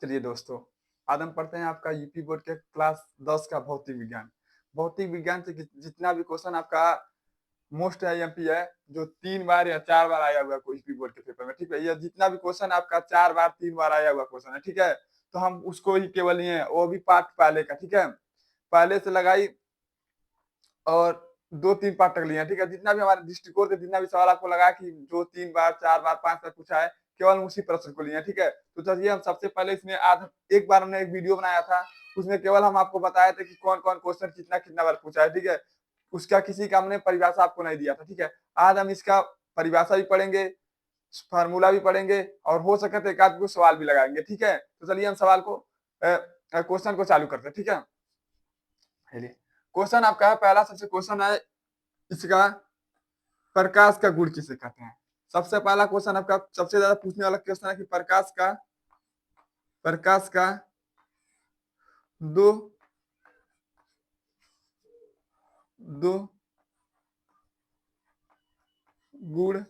चलिए दोस्तों, आज हम पढ़ते हैं आपका यूपी बोर्ड के क्लास 10 का भौतिक विज्ञान। भौतिक विज्ञान से जितना भी क्वेश्चन आपका मोस्ट आईएमपी है, जो 3 बार या 4 बार आया हुआ है कोई यूपी बोर्ड के पेपर में, ठीक है? या जितना भी क्वेश्चन आपका 4 बार, 3 बार आया हुआ क्वेश्चन है, ठीक है? तो हम उसको ही केवल लिए हैं, वो भी पार्ट पहले का, ठीक है? पहले से लगाई और 2-3 पार्ट तक लिए हैं, ठीक है? जितना भी हमारे दृष्टिकोण से जितना भी सवाल आपको लगा कि जो 3 बार, 4 बार, 5 बार पूछा है, केवल उसी प्रश्न को लिए हैं, ठीक है? तो चलिए हम सबसे पहले इसमें आज एक बार हमने एक वीडियो बनाया था, उसमें केवल हम आपको बताए थे कि कौन-कौन क्वेश्चन कितना-कितना बार पूछा है, ठीक है? उसका किसी का हमने परिभाषा आपको नहीं दिया था, ठीक है? आज हम इसका परिभाषा भी पढ़ेंगे, फार्मूला भी पढ़ेंगे और हो सके तो एक आध 2 सवाल भी लगाएँगे, ठीक है? तो चलिए हम सवाल को क्वेश्चन को चालू करते हैं, ठीक है? चलिए, क्वेश्चन आपका है पहला सबसे क्वेश्चन है इसका प्रकाश का गुण किसे कहते हैं? सबसे पहला क्वेश्चन आपका सबसे ज्यादा पूछने वाला क्वेश्चन है कि प्रकाश का दो दो गुण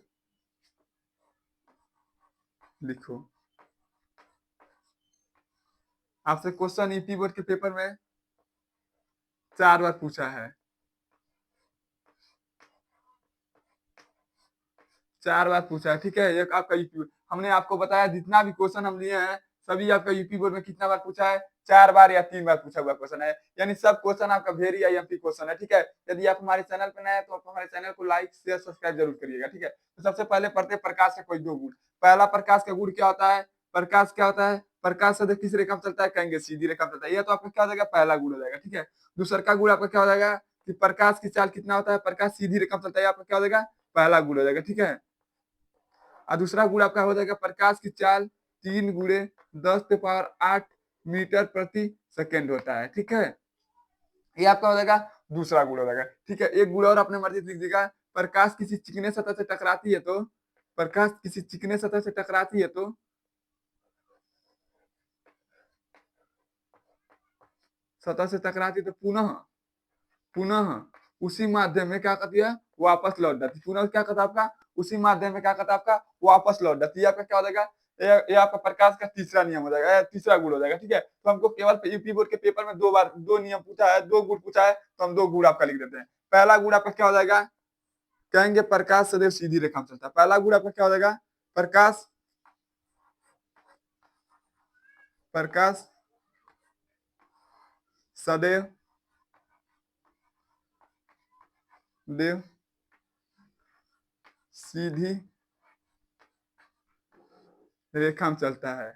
लिखो। आपसे क्वेश्चन यूपी बोर्ड के पेपर में 4 बार पूछा है। 4 बार पूछा है, ठीक है? एक आपका यूपी हमने आपको बताया जितना भी क्वेश्चन हम लिए हैं, सभी आपका यूपी बोर्ड में कितना बार पूछा है? 4 बार या 3 बार पूछा हुआ क्वेश्चन है। यानी सब क्वेश्चन आपका वेरी आईएमपी क्वेश्चन है, ठीक है? यदि आप हमारे चैनल पे नए हैं तो आप हमारे चैनल को लाइक, शेयर, सब्सक्राइब जरूर करिएगा, ठीक है? तो सबसे पहले पढ़ते हैं प्रकाश का कोई 2 गुण। पहला प्रकाश का गुण क्या होता है? प्रकाश क्या होता है? प्रकाश सदैव किस रेखा में चलता है? कहेंगे सीधी रेखा में चलता है। ये तो आपका क्या हो जाएगा? पहला गुण हो जाएगा, ठीक है? दूसरा का गुण आपका क्या हो जाएगा कि प्रकाश की चाल कितना होता है? प्रकाश सीधी रेखा में चलता है, आपका क्या हो जाएगा? पहला गुण हो जाएगा, ठीक है? और दूसरा गुण आपका हो जाएगा प्रकाश की चाल 3 गुणे 10⁸ मीटर प्रति सेकेंड होता है, ठीक है? ये आपका हो जाएगा दूसरा गुण हो जाएगा, ठीक है? एक गुण और अपने मर्जी से लिख दीजिएगा। प्रकाश किसी चिकने सतह से टकराती है तो प्रकाश किसी चिकने सतह से टकराती है तो सतह से टकराती है तो पुनः पुनः उसी माध्यम में क्या करती है? वापस लौट जाती है। पुनः क्या करता है आपका? उसी माध्यम में क्या करता है आपका? वापस लौट जाती है। ये आपका क्या हो जाएगा? ये आपका प्रकाश का तीसरा नियम हो जाएगा, तीसरा गुण हो जाएगा, ठीक है? तो हमको केवल यूपी बोर्ड के पेपर में 2 बार 2 नियम पूछा है, 2 गुण पूछा है, तो हम 2 गुण आपका लिख देते हैं। पहला गुण आपका क्या हो जाएगा? कहेंगे प्रकाश सदैव सीधी रेखा में चलता है। पहला गुण आपका क्या हो जाएगा? प्रकाश प्रकाश सदैव देव सीधी रेखा में चलता है।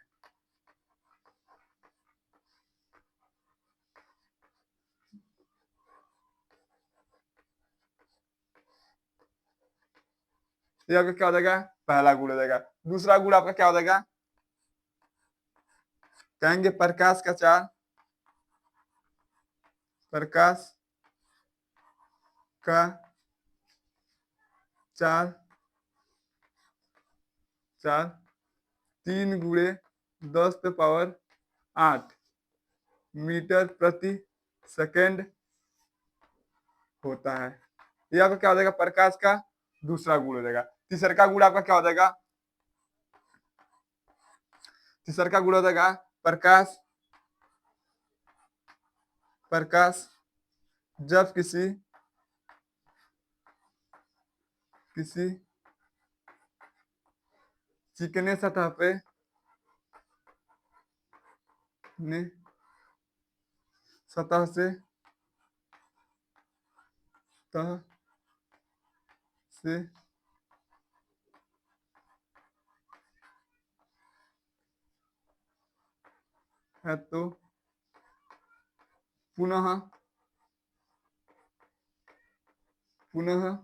ये आपका क्या हो जाएगा? पहला गुण हो जाएगा। दूसरा गुण आपका क्या हो जाएगा? कहेंगे प्रकाश का चार चार 3 गुणे 10⁸ मीटर प्रति सेकेंड होता है। ये आपका क्या हो जाएगा? प्रकाश का दूसरा गुण हो जाएगा। तीसरा गुण आपका क्या हो जाएगा? तीसरा गुण हो जाएगा प्रकाश प्रकाश जब किसी किसी चिकने सतह पे ने सतह से तह से है तो पुनः पुनः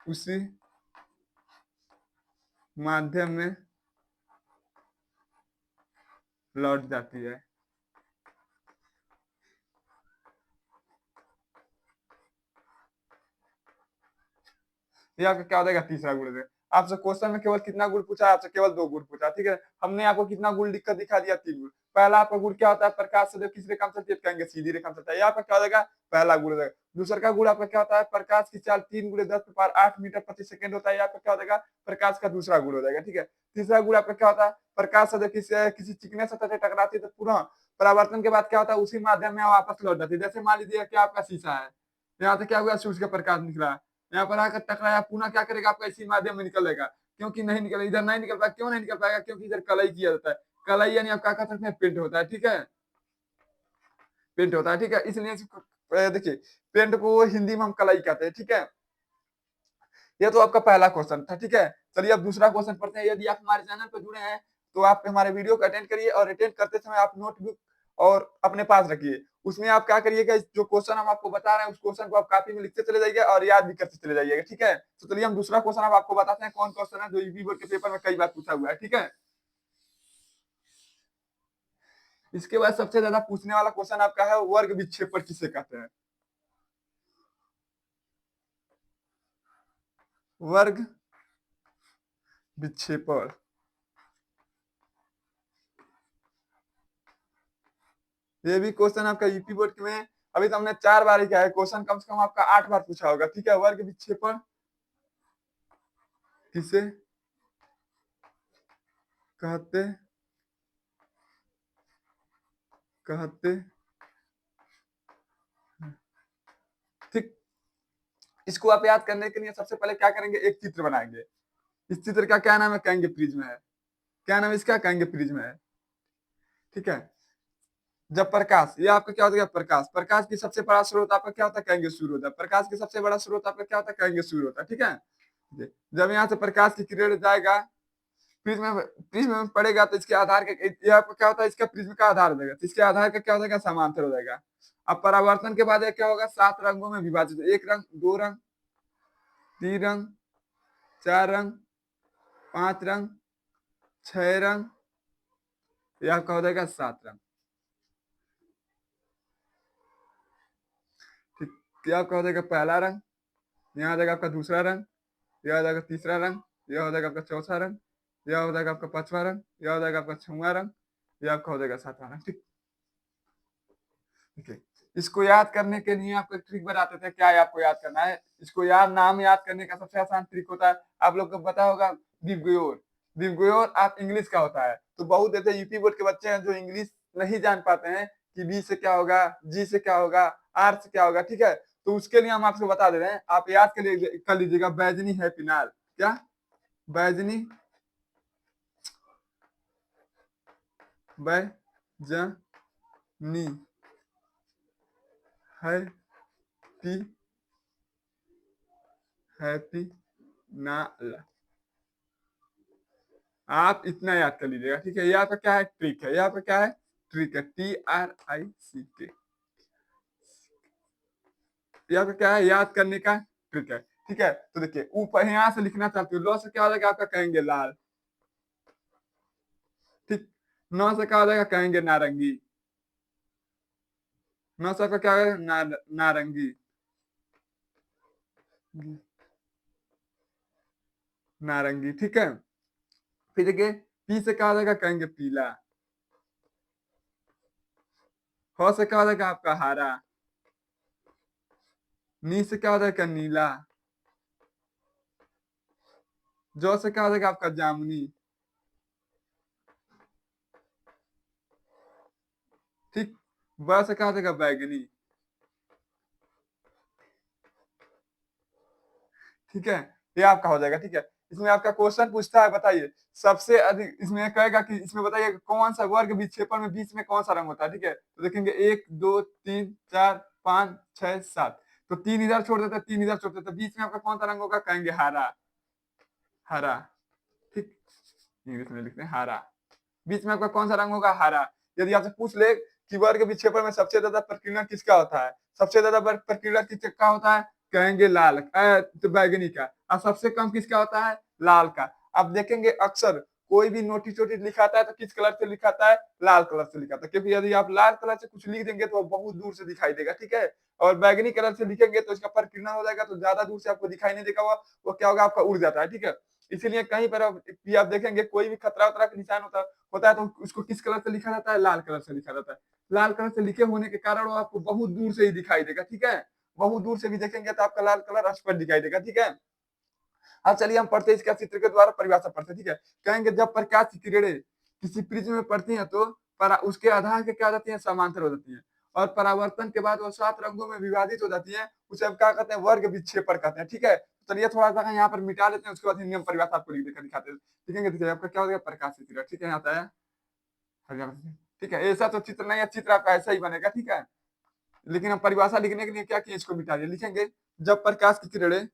उसी माध्यम में लौट जाती है। ये आपका क्या हो जाएगा? तीसरा गुण हो जाएगा। आपसे क्वेश्चन में केवल कितना गुण पूछा, आपसे केवल 2 गुण पूछा, ठीक है। हमने आपको कितना गुण लिख कर दिखा दिया, 3 गुण। पहला आपका गुण क्या होता है, प्रकाश से किस रेखा में चलती है, कहेंगे सीधी रेखा में चलता है, ये आपका क्या हो जाएगा, पहला गुण हो जाएगा। दूसरा का गुण आपका क्या होता है, प्रकाश की चाल 3 × 10⁸ मीटर प्रति सेकंड होता है, ये आपका क्या हो जाएगा, प्रकाश का दूसरा गुण हो जाएगा, ठीक है। तीसरा गुण आपका क्या होता है, प्रकाश से किसी चिकने सतह से टकराती है तो पुनः परावर्तन के बाद क्या होता है, उसी माध्यम में वापस लौट जाती है। जैसे मान लीजिए कि आपका शीशा है, यहाँ से क्या हुआ, सूरज का प्रकाश निकला, यहाँ पर आकर टकराया, पुनः क्या करेगा, आपका इसी माध्यम में निकलेगा। क्योंकि नहीं निकल, इधर नहीं निकल पाएगा, क्यों नहीं निकल पाएगा, क्योंकि इधर कलई किया जाता है। कलई यानी आप क्या कह सकते हैं, पेंट होता है, ठीक है, पेंट होता है, ठीक है। इसलिए देखिए, पेंट को हिंदी में हम कलई कहते हैं, ठीक है। ये तो आपका पहला क्वेश्चन था, ठीक है। चलिए अब दूसरा क्वेश्चन पढ़ते हैं। यदि आप हमारे चैनल पर जुड़े हैं तो आप हमारे वीडियो को अटेंड करिए, और अटेंड करते समय आप नोटबुक और अपने पास रखिए। उसमें आप क्या करिएगा, जो क्वेश्चन हम आपको बता रहे हैं उस क्वेश्चन को आप कॉपी में लिखते चले जाइए और याद भी करते चले जाइएगा, ठीक है। तो चलिए हम दूसरा क्वेश्चन अब आपको बताते हैं, कौन क्वेश्चन है जो यूपी बोर्ड के पेपर में कई बार पूछा हुआ है, ठीक है। इसके बाद सबसे ज्यादा पूछने वाला क्वेश्चन आपका है, वर्ग विक्षेपण किसे कहते हैं। वर्ग विक्षेपण, ये भी क्वेश्चन आपका यूपी बोर्ड में अभी तो हमने 4 बार ही किया है, क्वेश्चन कम से कम आपका 8 बार पूछा होगा, ठीक है। वर्ग विक्षेपण किसे कहते कहते ठीक। इसको आप याद करने के लिए सबसे पहले क्या करेंगे, एक चित्र बनाएंगे। इस चित्र का क्या नाम है, कहेंगे प्रिज्म है। क्या नाम है इसका, कहेंगे प्रिज्म है, ठीक है। जब प्रकाश, ये आपका क्या होता है, प्रकाश, प्रकाश की सबसे बड़ा स्रोत आपका क्या होता है, कहेंगे सूर्य होता है। प्रकाश की सबसे बड़ा स्रोत आपका क्या होता है, कहेंगे सूर्य होता है, ठीक है। जब यहाँ से प्रकाश की किरण जाएगा प्रिज्म, प्रिज्म में पड़ेगा तो इसके आधार का ये आपका क्या होता है, इसका प्रिज्म का आधार हो जाएगा, तो इसके आधार का क्या हो जाएगा, समांतर हो जाएगा। अब परावर्तन के बाद क्या होगा, 7 रंगों में विभाजित, 1 रंग, 2 रंग, 3 रंग, 4 रंग, 5 रंग, 6 रंग, ये आपका हो जाएगा 7 रंग, ठीक। क्या आपका हो जाएगा पहला रंग, यहाँ आ जाएगा आपका दूसरा रंग, यह हो जाएगा तीसरा रंग, यह हो जाएगा आपका चौथा रंग, यह हो जाएगा आपका 5वां रंग, यह हो जाएगा आपका 6वां रंग, यह आपका हो जाएगा 7वां रंग, ठीक, ठीक है। इसको याद करने के लिए आपको एक ट्रिक बताते थे, क्या है आपको याद करना है, इसको याद, नाम याद करने का सबसे आसान ट्रिक होता है, आप लोग को पता होगा, दिवगयोर। दिवगयोर आप इंग्लिश का होता है, तो बहुत ऐसे यूपी बोर्ड के बच्चे हैं जो इंग्लिश नहीं जान पाते हैं कि बी से क्या होगा, जी से क्या होगा, आर से क्या होगा, ठीक है। तो उसके लिए हम आपको बता दे रहे हैं, आप याद कर लीजिएगा, बैजनी है फिनाल, क्या, बैजनी, बैजनी है पी हैप्पी नाल, आप इतना याद कर लीजिएगा, ठीक है। ये आपका क्या है, ट्रिक है, ये आपका क्या है, ट्रिक है, TRICK, ये आपका क्या है, याद करने का ट्रिक है, ठीक है। तो देखिए ऊपर यहाँ से लिखना चाहते हो, लॉ से क्या हो जाएगा आपका, कहेंगे लाल, ठीक। नौ से क्या हो जाएगा, कहेंगे नारंगी, नौ से आपका क्या होगा, नारंगी, नारंगी, ठीक है। फिर देखिए पी से क्या हो जाएगा, कहेंगे पीला, ह से क्या हो जाएगा आपका हरा, नी से क्या हो जाएगा नीला, जो से क्या हो जाएगा आपका जामुनी, ठीक। ब से क्या हो जाएगा बैगनी, ठीक है। ये आपका हो जाएगा, ठीक है। इसमें आपका क्वेश्चन पूछता है, बताइए सबसे अधिक, इसमें कहेगा कि इसमें बताइए कौन सा वर्ग विक्षेपण में बीच में कौन सा रंग होता है, ठीक है। तो देखेंगे 1 2 3 4 5 6 7, तो 3 इधर छोड़ देते, 3 इधर छोड़ देते, बीच में आपका कौन सा रंग होगा, कहेंगे हरा, हरा, ठीक। इंग्लिश में लिखते हैं हरा, बीच में आपका कौन सा रंग होगा, हरा। यदि आपसे पूछ ले कि वर्ग विक्षेपण में सबसे ज्यादा प्रकीर्णन किसका होता है, सबसे ज्यादा प्रकीर्णन किसका होता है, कहेंगे लाल, तो बैगनी का। और सबसे कम किसका होता है, लाल का। आप देखेंगे अक्सर कोई भी नोटिस वोटिस लिखाता है तो किस कलर से लिखाता है, लाल कलर से लिखाता है, क्योंकि यदि आप लाल कलर से कुछ लिख देंगे तो बहुत दूर से दिखाई देगा, ठीक है। और बैगनी कलर से लिखेंगे तो इसका प्रकीर्णन हो जाएगा, तो ज्यादा दूर से आपको दिखाई नहीं देगा, वो क्या होगा, आपका उड़ जाता है, ठीक है। इसीलिए कहीं पर भी आप देखेंगे कोई भी खतरा-वतरा का निशान होता है तो उसको किस कलर से लिखा जाता है? लाल कलर से लिखा जाता है। लाल कलर से लिखे होने के कारण वो आपको बहुत दूर से ही दिखाई देगा, ठीक है? बहुत दूर से भी देखेंगे तो आपका लाल कलर स्पष्ट दिखाई देगा, ठीक है? अब चलिए हम पढ़ते हैं इसका चित्र के द्वारा परिभाषा पढ़ते हैं, ठीक है? कहेंगे जब प्रकाश की किरणें किसी प्रिज्म में पड़ती हैं तो उसके आधार के क्या हो जाती हैं? समांतर हो जाती हैं और परावर्तन के बाद वो 7 रंगों में विभाजित हो जाती हैं, उसे हम क्या कहते हैं? वर्ग विक्षेपण कहते हैं, ठीक है? चलिए थोड़ा-सा यहाँ पर मिटा लेते हैं, उसके बाद हिंदी में परिभाषा आपको लिख देकर दिखाते हैं। लिखेंगे देखिए आपका क्या हो गया? प्रकाश की किरण, ठीक है? यहाँ आता है ठीक है? ऐसा तो चित्र नहीं है, चित्र आपका ऐसा ही बनेगा, ठीक है? लेकिन हम परिभाषा लिखने के लिए क्या किए? इसको मिटा दिया। लिखेंगे जब प्रकाश की किरणें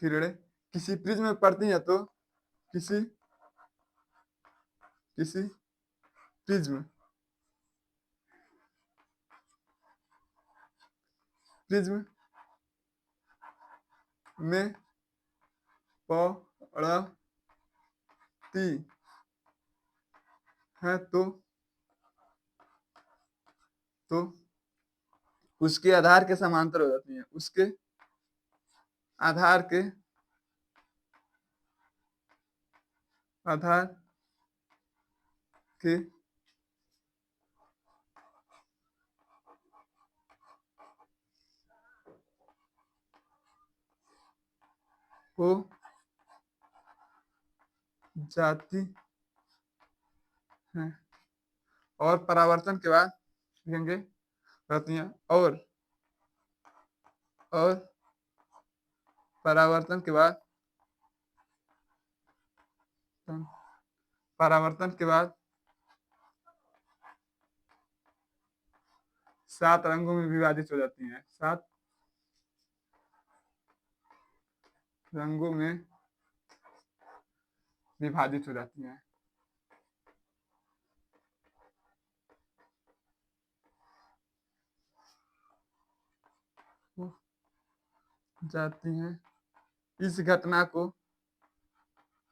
किरणें किसी प्रिज्म में पड़ती हैं तो किसी किसी प्रिज्म प्रिज्म में पड़ती है तो उसके आधार के समांतर हो जाती हैं, उसके आधार के आधार के हो जाती हैं और परावर्तन के बाद लिखेंगे रहती हैं और परावर्तन के बाद परावर्तन के बाद 7 रंगों में विभाजित हो जाती हैं, 7 रंगों में विभाजित हो जाती हैं। हो जाती हैं इस घटना को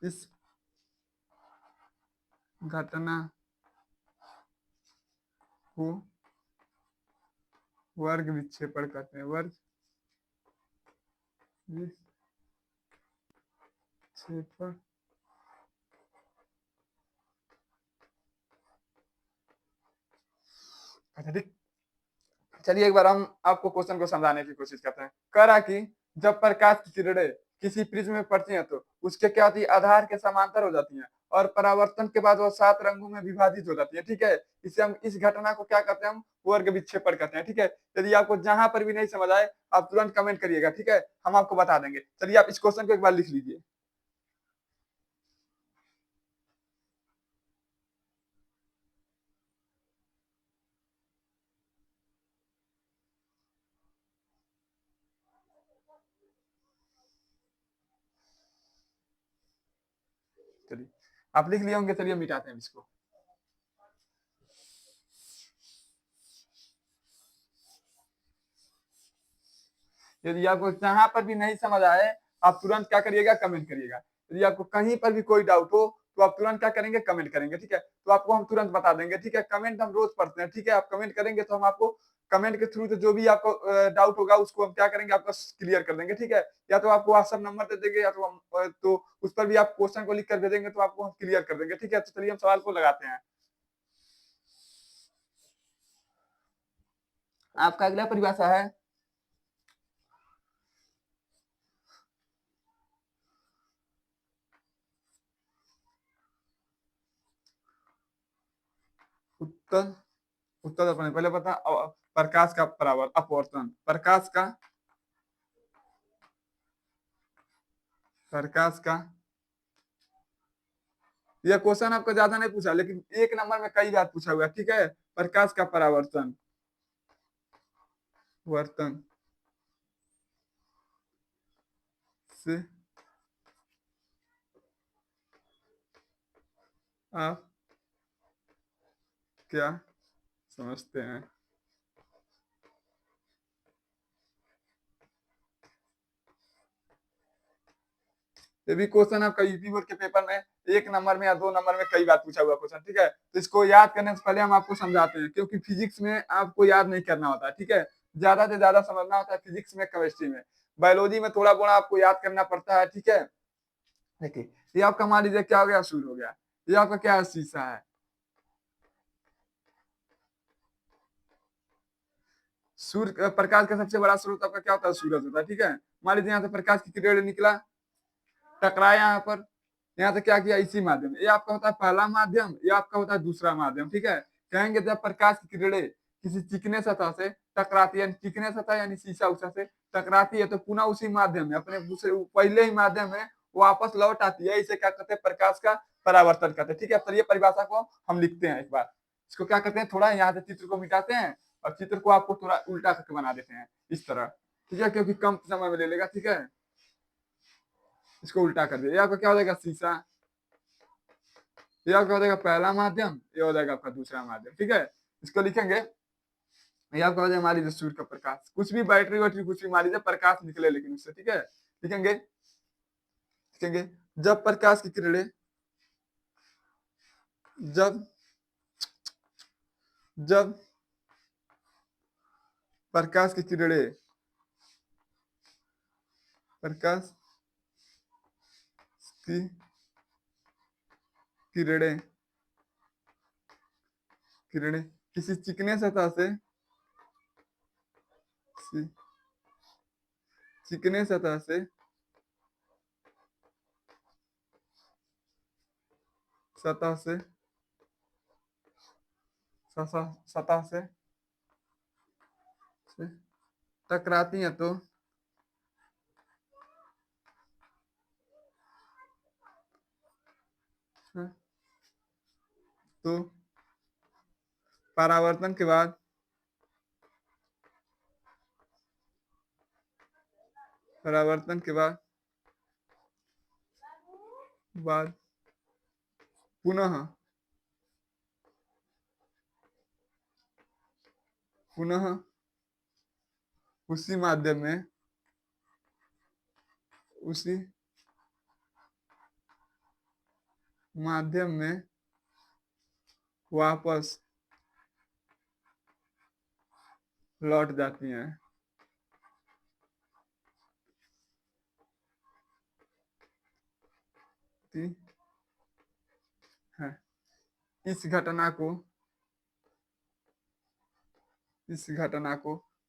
इस घटना को वर्ग विक्षेपण कहते हैं, वर्ग विक्षेपण। अच्छा ठीक, चलिए एक बार हम आपको क्वेश्चन को समझाने की कोशिश करते हैं। कह रहा कि जब प्रकाश की किरणें किसी प्रिज्म में पड़ती हैं तो उसके क्या होती है? आधार के समांतर हो जाती हैं और परावर्तन के बाद वो 7 रंगों में विभाजित हो जाती है, ठीक है? इसे हम इस घटना को क्या कहते हैं? हम वर्ग विक्षेपण कहते हैं, ठीक है? यदि आपको जहां पर भी नहीं समझ आए आप तुरंत कमेंट करिएगा, ठीक है? हम आपको बता देंगे। चलिए आप इस क्वेश्चन को एक बार लिख लीजिए। चलिए आप लिख लिए होंगे, चलिए मिटाते हैं इसको। यदि आपको जहां पर भी नहीं समझ आए आप तुरंत क्या करिएगा? कमेंट करिएगा। यदि आपको कहीं पर भी कोई डाउट हो तो आप तुरंत क्या करेंगे? कमेंट करेंगे, ठीक है? तो आपको हम तुरंत बता देंगे, ठीक है? कमेंट हम रोज पढ़ते हैं, ठीक है? आप कमेंट करेंगे तो हम आपको कमेंट के थ्रू जो भी आपको डाउट होगा उसको हम क्या करेंगे? आपका क्लियर कर देंगे, ठीक है? या तो आपको व्हाट्सएप नंबर दे देंगे या तो हम तो उस पर भी आप क्वेश्चन को लिख कर भेजेंगे तो आपको हम क्लियर कर देंगे, ठीक है? तो चलिए हम सवाल को लगाते हैं। आपका अगला परिभाषा है उत्तर उत्तर अपने पहले पता प्रकाश का अपवर्तन। प्रकाश का यह क्वेश्चन आपको ज्यादा नहीं पूछा लेकिन एक नंबर में कई बार पूछा हुआ, ठीक है? प्रकाश का परावर्तन वर्तन से आप क्या समझते हैं? ये भी क्वेश्चन आपका यूपी बोर्ड के पेपर में 1 नंबर में या 2 नंबर में कई बार पूछा हुआ क्वेश्चन, ठीक है? तो इसको याद करने से पहले हम आपको समझाते हैं, क्योंकि फिजिक्स में आपको याद नहीं करना होता है, ठीक है? ज़्यादा से ज़्यादा समझना होता है फिजिक्स में, केमिस्ट्री में। बायोलॉजी में थोड़ा-बहुत आपको याद करना पड़ता है, ठीक है? देखिए, ये आपका मान लीजिए क्या हो गया, सूर्य हो गया। ये आपका क्या है, शीशा है। सूर्य प्रकाश का सबसे बड़ा स्रोत आपका क्या होता है, सूरज होता है, ठीक है? मान लीजिए यहाँ से प्रकाश की किरण निकला, टकराया यहाँ पर, यहाँ से क्या किया, इसी माध्यम, ये आपका होता है पहला माध्यम, ये आपका होता है दूसरा माध्यम, ठीक है? कहेंगे जब प्रकाश की किरणें किसी चिकने सतह से टकराती है, चिकने सतह यानी शीशा उषा से टकराती है, तो पुनः उसी माध्यम में, अपने दूसरे पहले ही माध्यम में वापस लौट आती है। इसे क्या कहते हैं, प्रकाश का परावर्तन कहते हैं, ठीक है? तो ये परिभाषा को हम लिखते हैं एक बार। इसको क्या करते हैं, थोड़ा यहाँ से चित्र को मिटाते हैं और चित्र को आपको थोड़ा उल्टा करके बना देते हैं इस तरह, ठीक है? क्योंकि कम समय में ले लेगा, ठीक है? इसको उल्टा कर दिया, ये आपका क्या हो जाएगा, शीशा। ये आपका हो जाएगा पहला माध्यम, ये हो जाएगा आपका दूसरा माध्यम, ठीक है? इसको लिखेंगे, ये आपका हो जाएगा मान लीजिए सूर्य का प्रकाश, कुछ भी बैटरी वैटरी कुछ भी मान लीजिए प्रकाश निकले लेकिन उससे, ठीक है? लिखेंगे लिखेंगे जब प्रकाश की किरणें जब जब प्रकाश की किरणें प्रकाश की किरणें किरणें किसी चिकने सतह से चिकने सतह से सतह से सतह से टकराती हैं तो परावर्तन के बाद परावर्तन के बाद पुनः पुनः उसी माध्यम में उसी माध्यम में वापस लौट जाती हैं। है इस घटना को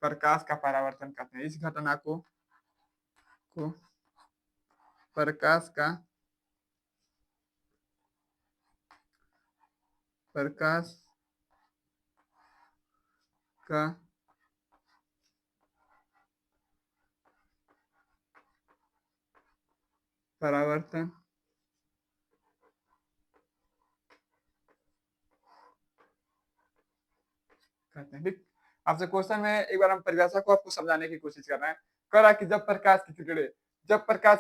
प्रकाश का परावर्तन कहते हैं। इस घटना को प्रकाश का परावर्तन कहते हैं, ठीक? आपसे क्वेश्चन में एक बार हम परिभाषा को आपको समझाने की कोशिश कर रहे हैं। कह रहा है कि जब प्रकाश की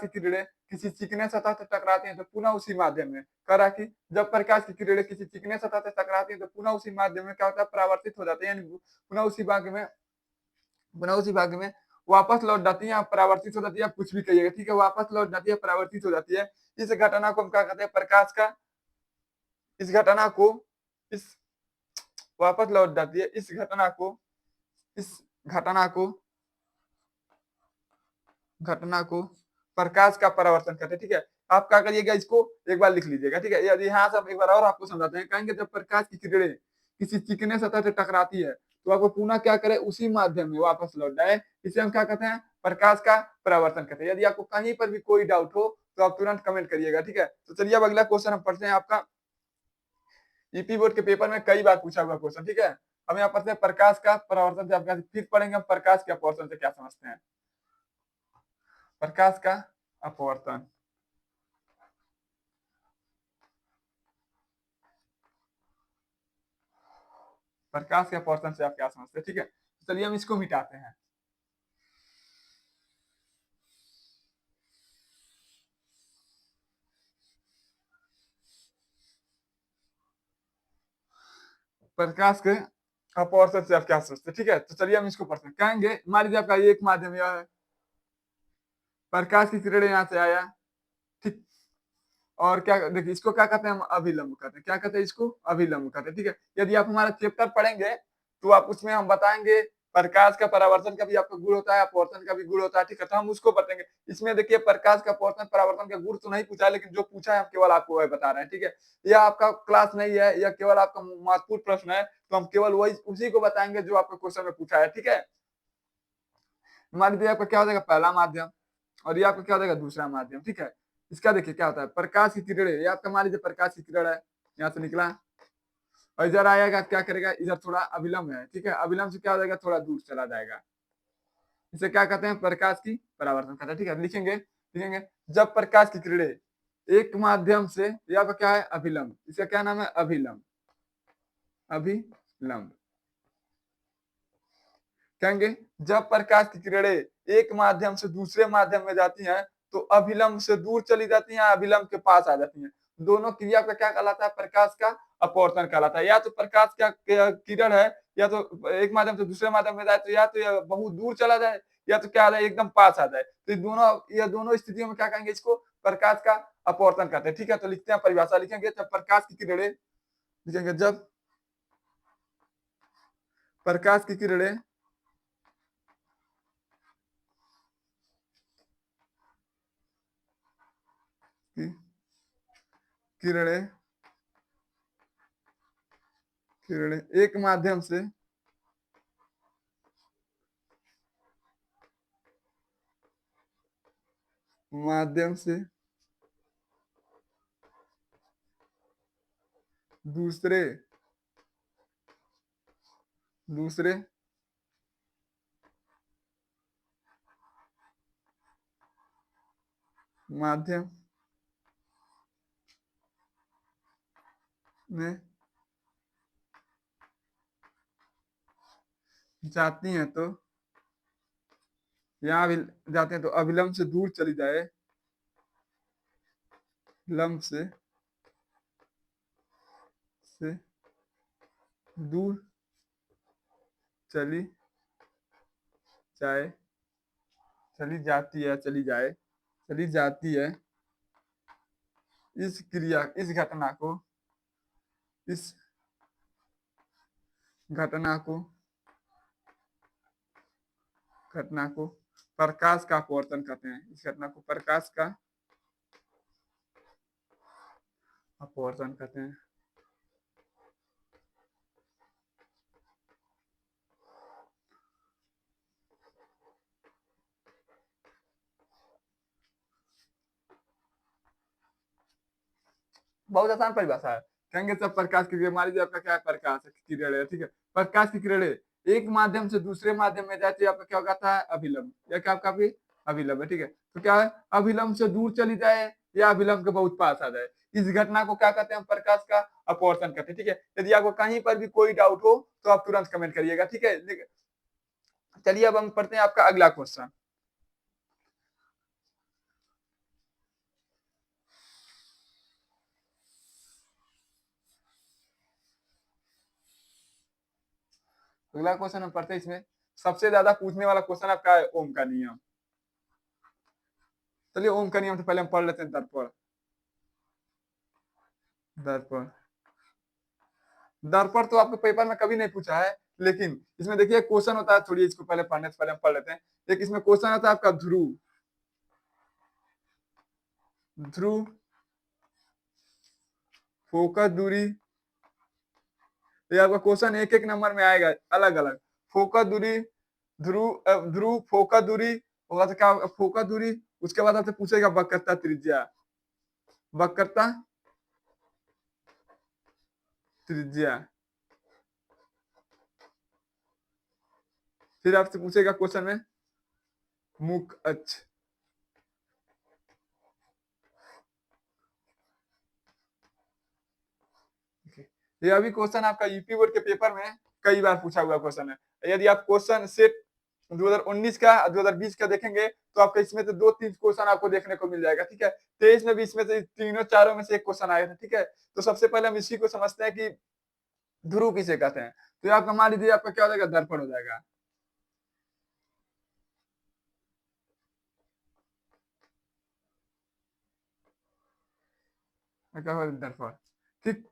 किरणें किसी चिकने सतह से टकराती हैं तो पुनः उसी माध्यम में, कह रहा है कि जब प्रकाश की किरणें किसी चिकने सतह से टकराती हैं तो पुनः उसी माध्यम में क्या होता है, परावर्तित हो जाते हैं, यानी पुनः उसी भाग में वापस लौट जाती है, आप परावर्तित हो जाती है, आप कुछ भी कहिएगा, ठीक है? वापस लौट जाती है, परावर्तित हो जाती है। इस घटना को हम क्या कहते हैं, प्रकाश का इस घटना को इस वापस लौट जाती है, इस घटना को प्रकाश का परावर्तन कहते हैं, ठीक है? आप क्या करिएगा, इसको एक बार लिख लीजिएगा, ठीक है? यदि यहाँ से एक बार और आपको समझाते हैं, कहेंगे जब प्रकाश की किरणें किसी चिकने सतह से टकराती है तो आपको पुनः क्या करे, उसी माध्यम में वापस लौट जाए, इसे हम क्या कहते हैं, प्रकाश का परावर्तन कहते हैं। यदि आपको कहीं पर भी कोई डाउट हो तो आप तुरंत कमेंट करिएगा, ठीक है? तो चलिए अब अगला क्वेश्चन हम पढ़ते हैं। आपका ईपी बोर्ड के पेपर में कई बार पूछा हुआ क्वेश्चन, ठीक है? हम यहाँ पढ़ते हैं प्रकाश का परावर्तन से आपका, फिर पढ़ेंगे हम प्रकाश के अपवर्तन से क्या समझते हैं। प्रकाश का अपवर्तन, प्रकाश के अपवर्तन से आप क्या समझते हैं, ठीक है? तो चलिए हम इसको मिटाते हैं। प्रकाश के अपवर्तन से आप क्या सोचते हैं, ठीक है? तो चलिए हम इसको पढ़ते हैं। कहेंगे मान लीजिए आपका एक माध्यम यह है, प्रकाश की किरणें यहाँ से आया, ठीक, और क्या देखिए, इसको क्या कहते हैं, हम अभिलंब कहते हैं। क्या कहते हैं इसको? अभिलंब कहते हैं, ठीक है। यदि आप हमारा चैप्टर पढ़ेंगे तो आप उसमें हम बताएंगे प्रकाश का परावर्तन का भी आपका गुण होता है, अपवर्तन का भी गुण होता है, ठीक है। तो हम उसको बताएंगे। इसमें देखिए प्रकाश का अपवर्तन परावर्तन का गुण तो नहीं पूछा है, लेकिन जो पूछा है हम केवल आपको वह बता रहे हैं, ठीक है। यह आपका क्लास नहीं है, यह केवल आपका महत्वपूर्ण प्रश्न है, तो हम केवल वही उसी को बताएंगे जो आपका क्वेश्चन में पूछा है, ठीक है। मान लीजिए आपका क्या हो जाएगा, पहला माध्यम, और ये आपका क्या हो जाएगा, दूसरा माध्यम, ठीक है। इसका देखिए क्या होता है, प्रकाश की किरण है, ये आपका मान लीजिए प्रकाश की किरण है, यहाँ से निकला और इधर आएगा, क्या करेगा, इधर थोड़ा अविलंब है, ठीक है। अविलंब से क्या हो जाएगा, थोड़ा दूर चला जाएगा। इसे क्या कहते हैं, प्रकाश की परावर्तन कहते हैं, ठीक है। लिखेंगे जब प्रकाश की किरणें एक माध्यम से, यहाँ पर क्या है, अभिलंब, इसका क्या नाम है, अभिलंब। अभिलंब कहेंगे जब प्रकाश की किरणें एक माध्यम से दूसरे माध्यम में जाती हैं तो अभिलंब से दूर चली जाती हैं, अभिलंब के पास आ जाती हैं। दोनों क्रिया का क्या कहलाता है, प्रकाश का अपवर्तन कहलाता है। या तो प्रकाश का किरण है, या तो एक माध्यम से दूसरे माध्यम में जाए तो या तो यह बहुत दूर चला जाए, या तो क्या आ जाए, एकदम पास आ जाए। तो ये दोनों स्थितियों में क्या कहेंगे, इसको प्रकाश का अपवर्तन कहते हैं, ठीक है। तो लिखते हैं परिभाषा, लिखेंगे जब प्रकाश की किरणें, लिखेंगे जब प्रकाश की किरणें किरणें किरणें एक माध्यम से दूसरे दूसरे माध्यम में जाती हैं तो, यहाँ भी जाते हैं तो अविलंब से दूर चली जाए, लंब से दूर चली जाए, चली जाती है, चली जाती है। इस क्रिया इस घटना को घटना को प्रकाश का अपवर्तन कहते हैं। इस घटना को प्रकाश का अपवर्तन कहते हैं। बहुत आसान परिभाषा है। कहेंगे सब प्रकाश की किरणें, मान लीजिए आपका क्या है, प्रकाश की किरणें, ठीक है। प्रकाश की किरणें एक माध्यम से दूसरे माध्यम में जाती है, आपका क्या होगा, अभिलंब, या क्या आपका भी अभिलंब है, ठीक है। तो क्या है, अभिलंब से दूर चली जाए या अभिलंब के बहुत पास आ जाए, इस घटना को क्या कहते हैं, हम प्रकाश का अपवर्तन कहते हैं, ठीक है। यदि आपको कहीं पर भी कोई डाउट हो तो आप तुरंत कमेंट करिएगा, ठीक है। चलिए अब हम पढ़ते हैं आपका अगला क्वेश्चन। अगला क्वेश्चन हम पढ़ते हैं, इसमें सबसे ज्यादा पूछने वाला क्वेश्चन आपका है ओम का नियम। चलिए ओम का नियम तो पहले हम पढ़ लेते हैं, दर्पण दर्पण दर्पण तो आपके पेपर में कभी नहीं पूछा है, लेकिन इसमें देखिए क्वेश्चन होता है, छोड़िए इसको, पहले पढ़ने से पहले हम पढ़ लेते हैं। एक इसमें क्वेश्चन होता है आपका, ध्रुव ध्रुव फोकस दूरी, ये आपका क्वेश्चन एक एक नंबर में आएगा अलग अलग। फोकस दूरी, ध्रुव फोकस दूरी होगा तो क्या होगा, फोकस दूरी। उसके बाद आपसे पूछेगा वक्रता त्रिज्या, वक्रता त्रिज्या। फिर आपसे पूछेगा क्वेश्चन में मुख अक्ष। ये अभी क्वेश्चन आपका यूपी बोर्ड के पेपर में कई बार पूछा हुआ क्वेश्चन है। यदि आप क्वेश्चन सेट 2019 का 2020 का देखेंगे तो आपका इसमें से 2-3 क्वेश्चन आपको देखने को मिल जाएगा, ठीक है। 23 में भी इसमें से तीनों चारों में से एक क्वेश्चन आया था, ठीक है। तो सबसे पहले हम इसी को समझते हैं कि ध्रुव किसे कहते हैं। तो आपका मान लीजिए आपका क्या हो जाएगा, दर्पण हो जाएगा। क्या होगा दर्पण। ठीक,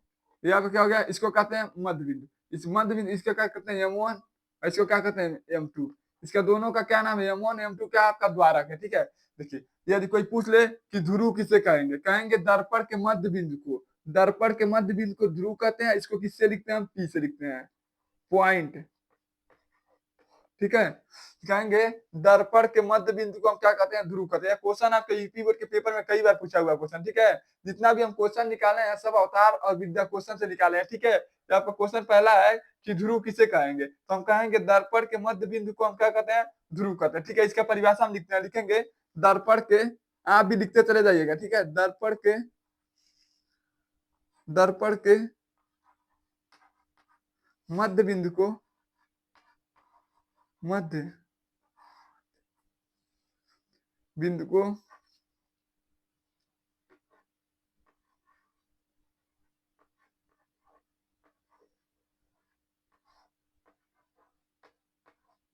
यहाँ पे क्या हो गया, इसको कहते हैं मध्य बिंदु, इस मध्य बिंदु इसको क्या कहते हैं M1, और इसको क्या कहते हैं M2। इसका दोनों का क्या नाम है, M1 M2 क्या आपका द्वारक है। ठीक है, देखिए यदि कोई पूछ ले कि ध्रुव किसे कहेंगे, कहेंगे दर्पण के मध्य बिंदु को, दर्पण के मध्य बिंदु को ध्रुव कहते हैं। इसको किससे लिखते हैं, हम P से लिखते हैं, पॉइंट। ठीक है, कहेंगे दर्पण के मध्य बिंदु को हम क्या कहते हैं, ध्रुव कहते हैं। क्वेश्चन आपके यूपी बोर्ड के पेपर में कई बार पूछा हुआ क्वेश्चन। ठीक है, जितना भी हम क्वेश्चन निकाले हैं सब अवतार और विद्या क्वेश्चन से निकाले हैं। ठीक है, तो आपका क्वेश्चन पहला है कि ध्रुव किसे कहेंगे, तो हम कहेंगे दर्पण के मध्य बिंदु को हम क्या कहते हैं, ध्रुव कहते हैं। ठीक है, इसका परिभाषा हम लिखते हैं, लिखेंगे दर्पण के, आप भी लिखते चले जाइएगा। ठीक है, दर्पण के मध्य बिंदु को, मध्य बिंदु को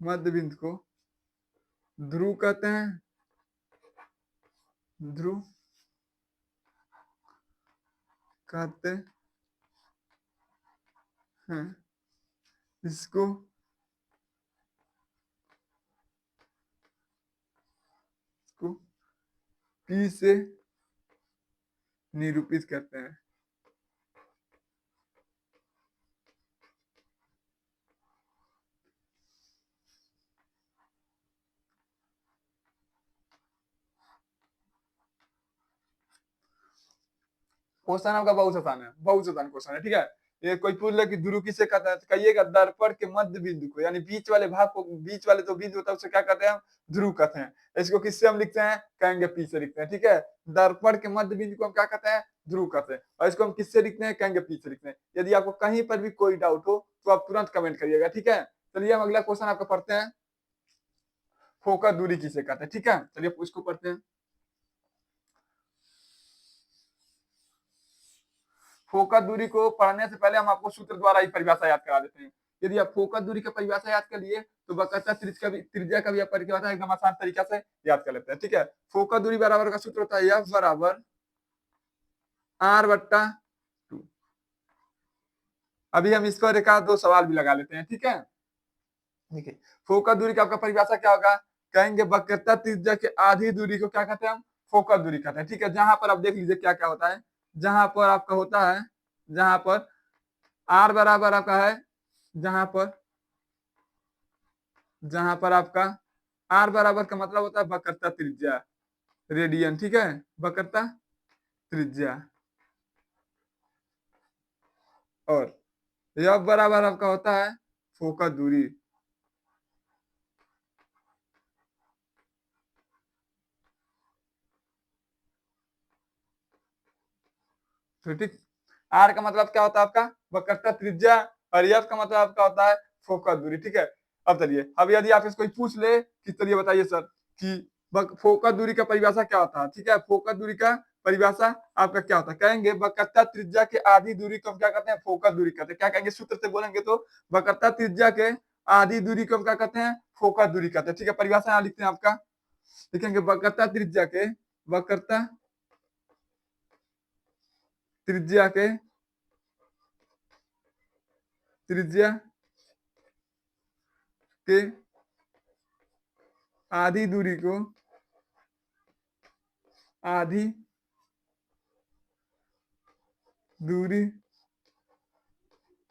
मध्य बिंदु को ध्रुव कहते हैं, ध्रुव कहते हैं। इसको P से निरूपित करते हैं। क्वेश्चन आपका बहुत आसान है, बहुत आसान क्वेश्चन है। ठीक है, ये कोई पूछ ले कि ध्रुव किसे कहते हैं, तो कहिएगा दर्पण के मध्य बिंदु को, यानी बीच वाले भाग को, बीच वाले जो बिंदु होता है उसे क्या कहते हैं, ध्रुव कहते हैं। इसको किससे हम लिखते हैं, कहेंगे P से लिखते हैं। ठीक है, दर्पण के मध्य बिंदु को हम क्या कहते हैं, ध्रुव कहते हैं, और इसको हम किससे लिखते हैं, कहेंगे P से लिखते हैं। यदि आपको कहीं पर भी कोई डाउट हो तो आप तुरंत कमेंट करिएगा। ठीक है, चलिए हम अगला क्वेश्चन आपका पढ़ते हैं, फोकस दूरी किसे कहते हैं। ठीक है, चलिए उसको पढ़ते हैं। फोकस दूरी को पढ़ने से पहले हम आपको सूत्र द्वारा ही परिभाषा याद करा देते हैं। यदि आप फोकस दूरी का परिभाषा याद कर लिए तो वक्रता त्रिज्या का भी आप परिभाषा एकदम आसान तरीका से याद कर लेते हैं। ठीक है, फोकस दूरी बराबर का सूत्र होता है F बराबर R/2। अभी हम इस पर एक आध दो सवाल भी लगा लेते हैं। ठीक है, देखिए फोकस दूरी का आपका परिभाषा क्या होगा, कहेंगे वक्रता त्रिज्या के आधी दूरी को क्या कहते हैं, हम फोकस दूरी कहते हैं। ठीक है, जहां पर आप देख लीजिए क्या क्या होता है, जहां पर आपका होता है, जहां पर R बराबर आपका है, जहां पर आपका R बराबर का मतलब होता है वक्रता त्रिज्या, रेडियन। ठीक है, वक्रता त्रिज्या, और F बराबर आपका होता है फोकस दूरी। तो ठीक, R का मतलब क्या होता है आपका, वक्रता त्रिज्या, और F का मतलब आपका होता है फोकस दूरी। ठीक है, अब चलिए, अब यदि आप इसको पूछ ले कि चलिए बताइए सर कि फोकस दूरी का परिभाषा क्या होता है। ठीक है, फोकस दूरी का परिभाषा आपका क्या होता है, कहेंगे वक्रता त्रिज्या के आधी दूरी को हम क्या कहते हैं, फोकस दूरी कहते हैं। क्या कहेंगे, सूत्र से बोलेंगे तो वक्रता त्रिज्या के आधी दूरी को हम क्या कहते हैं, फोकस दूरी कहते हैं। ठीक है, परिभाषा यहाँ लिखते हैं आपका, लिखेंगे वक्रता त्रिज्या के, वक्रता त्रिज्या के, त्रिज्या के आधी दूरी को, आधी दूरी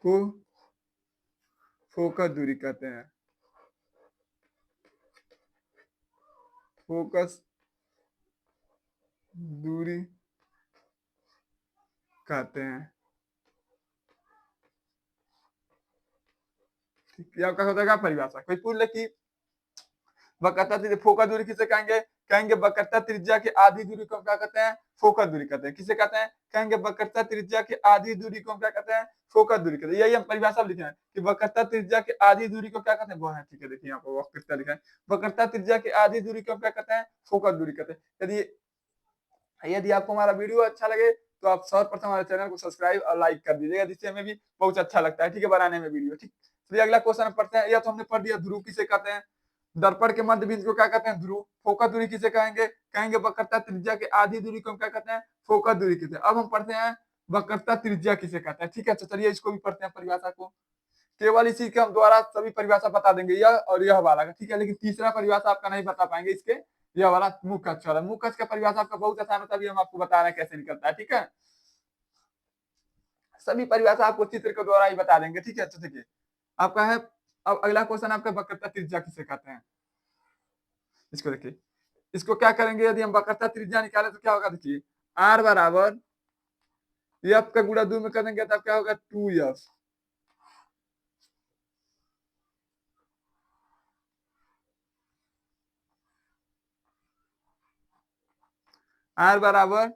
को फोकस दूरी कहते हैं, फोकस दूरी कहते हैं। ठीक है, आपका होता है परिभाषा। कोई पूछ ले कि वक्रता त्रिज्या फोकस दूरी किसे कहेंगे, कहेंगे वक्रता त्रिज्या की आधी दूरी को क्या कहते हैं, फोकस दूरी कहते हैं। किसे कहते हैं, कहेंगे वक्रता त्रिज्या की आधी दूरी को क्या कहते हैं, फोकस दूरी कहते हैं। यही हम परिभाषा लिखे हैं कि वक्रता त्रिज्या की आधी दूरी को क्या कहते हैं, वो है। ठीक है, देखिए यहाँ पर वक्रता लिखा है, वक्रता त्रिज्या की आधी दूरी को क्या कहते हैं, फोकस दूरी कहते हैं। यदि आपको हमारा वीडियो अच्छा लगे तो आप सर्वप्रथम हमारे चैनल को सब्सक्राइब और लाइक कर दीजिएगा, जिससे हमें भी बहुत अच्छा लगता है। ठीक है, बनाने में वीडियो। ठीक, चलिए अगला क्वेश्चन पढ़ते हैं। यह तो हमने पढ़ दिया ध्रुव किसे कहते हैं, दर्पण के मध्य बिंदु को क्या कहते हैं, ध्रुव। फोकस दूरी किसे कहेंगे, कहेंगे वक्रता त्रिज्या के आधी दूरी को हम क्या कहते हैं, फोकस दूरी किसे। अब हम पढ़ते हैं वक्रता त्रिज्या किसे कहते हैं। ठीक है, तो चलिए इसको भी पढ़ते हैं परिभाषा को। केवल इसी के हम द्वारा सभी परिभाषा बता देंगे, यह और यह वाला का। ठीक है, लेकिन तीसरा परिभाषा आपका नहीं बता पाएंगे इसके, यह वाला मुख्य अक्ष वाला। मुख्य अक्ष का परिभाषा आपका बहुत आसान होता है, अभी हम आपको बता रहे हैं कैसे निकलता है। ठीक है, सभी परिभाषा आपको चित्र के द्वारा ही बता देंगे। ठीक है, तो देखिए आपका है, अब अगला क्वेश्चन आपका वक्रता त्रिज्या किसे कहते हैं। इसको देखिए, इसको क्या करेंगे, यदि हम वक्रता त्रिज्या निकाले तो क्या होगा, देखिए आर बराबर एफ का गुणा 2 में कर देंगे तब क्या होगा 2f। आर बराबर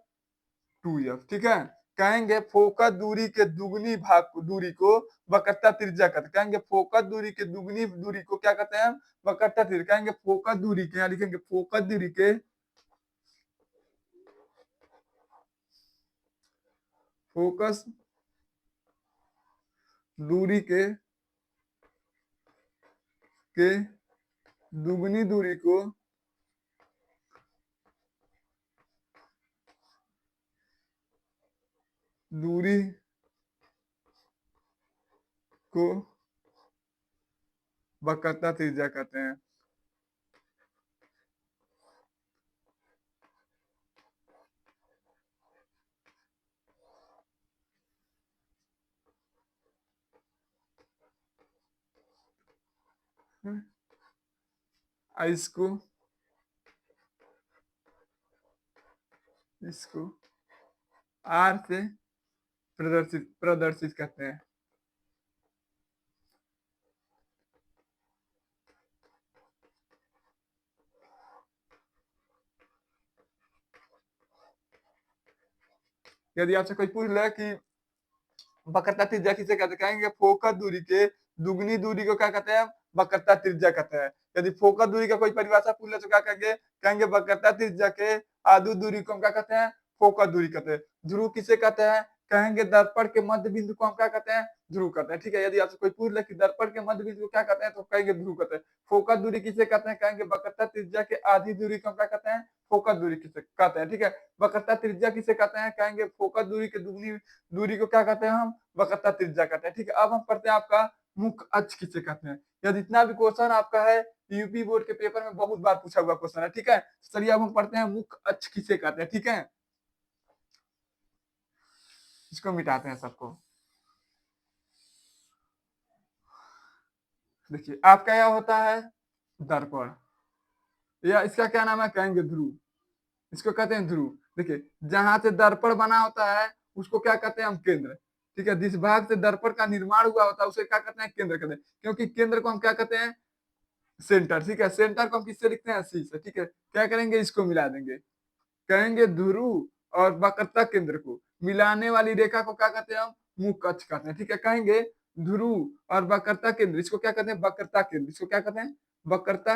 2f। ठीक है, कहेंगे फोकस दूरी के दुगनी भाग दूरी को वक्रता त्रिज्या कहते हैं। कहेंगे फोकस दूरी के दुगनी दूरी को क्या कहते हैं, वक्रता त्रिज्या। कहेंगे फोकस दूरी के, यहाँ लिखेंगे फोकस दूरी के, फोकस दूरी के दुगनी दूरी को दूरी को वक्रता त्रिज्या कहते हैं। इसको इसको आर से प्रदर्शित करते हैं। यदि आपसे कोई पूछ ले कि वक्रता त्रिज्या किसे कहते हैं, कहेंगे फोकस दूरी के दुगनी दूरी को क्या कहते हैं, वक्रता त्रिज्या कहते हैं। यदि फोकस दूरी का कोई परिभाषा पूछ ले तो क्या कहेंगे, कहेंगे वक्रता त्रिज्या के आधु दूरी को हम क्या कहते हैं, फोकस दूरी कहते हैं। ध्रुव किसे कहते हैं, कहेंगे दर्पण के मध्य बिंदु को हम क्या कहते हैं, ध्रुव कहते हैं। ठीक है, यदि आपसे कोई पूछ ले कि दर्पण के मध्य बिंदु को क्या कहते हैं तो कहेंगे ध्रुव कहते हैं। फोकस दूरी किसे कहते हैं, कहेंगे वक्रता त्रिज्या के आधी दूरी को हम क्या कहते हैं, फोकस दूरी किसे कहते हैं। ठीक है, वक्रता त्रिज्या किसे कहते हैं, कहेंगे फोकस दूरी के दुगनी दूरी को क्या कहते हैं, हम वक्रता त्रिज्या कहते हैं। ठीक है, अब हम पढ़ते हैं आपका मुख्य अक्ष किसे कहते हैं। यह जितना भी क्वेश्चन आपका है यूपी बोर्ड के पेपर में बहुत बार पूछा हुआ क्वेश्चन है। ठीक है, चलिए अब हम पढ़ते हैं मुख्य अक्ष किसे कहते हैं। ठीक है, इसको मिटाते हैं सबको। देखिए आपका यह होता है दर्पण, या इसका क्या नाम है, कहेंगे ध्रुव। इसको कहते हैं ध्रुव। देखिए जहां से दर्पण बना होता है उसको क्या कहते हैं हम, केंद्र। ठीक है, जिस भाग से दर्पण का निर्माण हुआ होता है उसे क्या कहते हैं, केंद्र कहते हैं। क्योंकि केंद्र को हम क्या कहते हैं, सेंटर। ठीक है, सेंटर को हम किससे लिखते हैं, सी से। ठीक है, क्या करेंगे, इसको मिला देंगे। कहेंगे ध्रुव और वक्रता केंद्र को मिलाने वाली रेखा को क्या कहते हैं हम, मुख्य अक्ष कहते हैं। ठीक है, कहेंगे ध्रुव और वक्रता केंद्र, इसको क्या कहते हैं, वक्रता केंद्र। इसको क्या कहते हैं, वक्रता।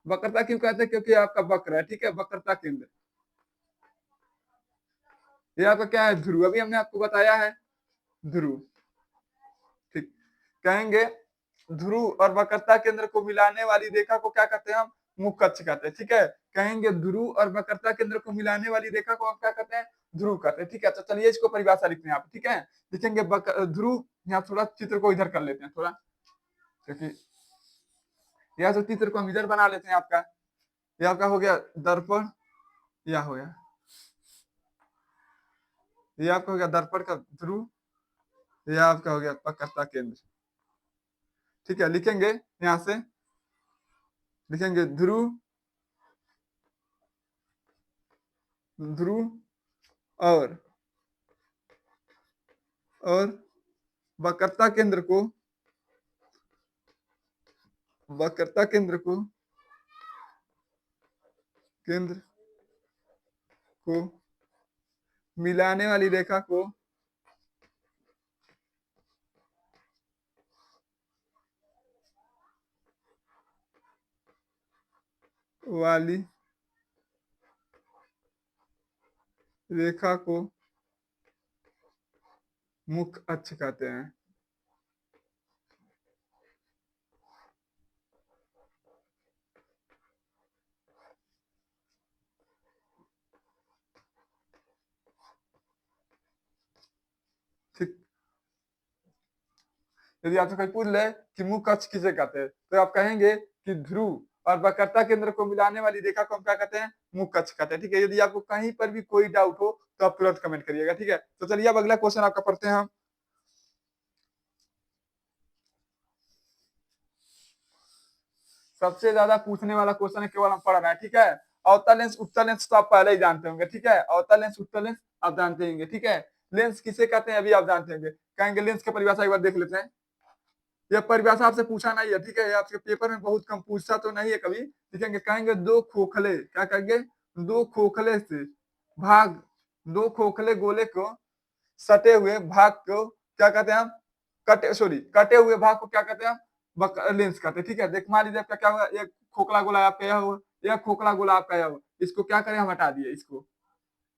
वक्रता क्यों कहते हैं, क्योंकि आपका वक्र है। ठीक है, वक्रता केंद्र। ये आपका क्या है, ध्रुव। अभी हमने आपको बताया है ध्रुव। ठीक, कहेंगे ध्रुव और वक्रता केंद्र को मिलाने वाली रेखा को क्या कहते हैं हम, मुख्य अक्ष कहते हैं। ठीक है, कहेंगे ध्रुव और वक्रता केंद्र को मिलाने वाली रेखा को हम क्या कहते हैं, ध्रुव कहते हैं। ठीक है, तो चलिए इसको परिभाषा लिखते हैं आप। ठीक है, लिखेंगे ध्रुव, यहाँ थोड़ा चित्र को इधर कर लेते हैं थोड़ा, क्योंकि यह तो चित्र को हम इधर बना लेते हैं आपका। यह आपका हो गया दर्पण, यह हो गया, यह आपका हो गया दर्पण का ध्रुव, यह आपका हो गया वक्रता केंद्र। ठीक है, लिखेंगे यहां से, लिखेंगे ध्रुव, ध्रुव और और वक्रता केंद्र को, वक्रता केंद्र को, केंद्र को मिलाने वाली रेखा को वाली रेखा को मुख्य अक्ष कहते हैं। यदि आपसे कोई पूछ ले कि मुख कक्ष किसे कहते हैं, तो आप कहेंगे कि ध्रुव और वक्रता केंद्र को मिलाने वाली रेखा को हम क्या कहते हैं? मुख कक्ष कहते हैं, ठीक है? यदि आपको कहीं पर भी कोई डाउट हो, तो आप तुरंत कमेंट करिएगा, ठीक है? तो चलिए अब अगला क्वेश्चन आपका पढ़ते हैं हम। सबसे ज्यादा पूछने वाला क्वेश्चन है, केवल हम पढ़ रहे हैं, ठीक है? अवतल लेंस उत्तल लेंस तो आप पहले ही जानते होंगे, ठीक है? अवतल लेंस उत्तल लेंस आप जानते होंगे, ठीक है? लेंस किसे कहते हैं अभी आप जानते होंगे। कहेंगे लेंस की परिभाषा एक बार देख लेते हैं। यह परिभाषा आपसे पूछा नहीं है, ठीक है? ये आपके पेपर में बहुत कम पूछता तो नहीं है कभी, लिखेंगे कहेंगे दो खोखले, क्या कहेंगे? दो खोखले से भाग, दो खोखले गोले को सटे हुए भाग को क्या कहते हैं हम? कटे हुए भाग को क्या कहते हैं हम? लेंस कहते हैं, ठीक है? देख मान लीजिए आपका क्या हुआ, एक खोखला गोला आपका यह हुआ, एक खोखला गोला आपका यह हुआ, इसको क्या करें हम? हटा दिए इसको,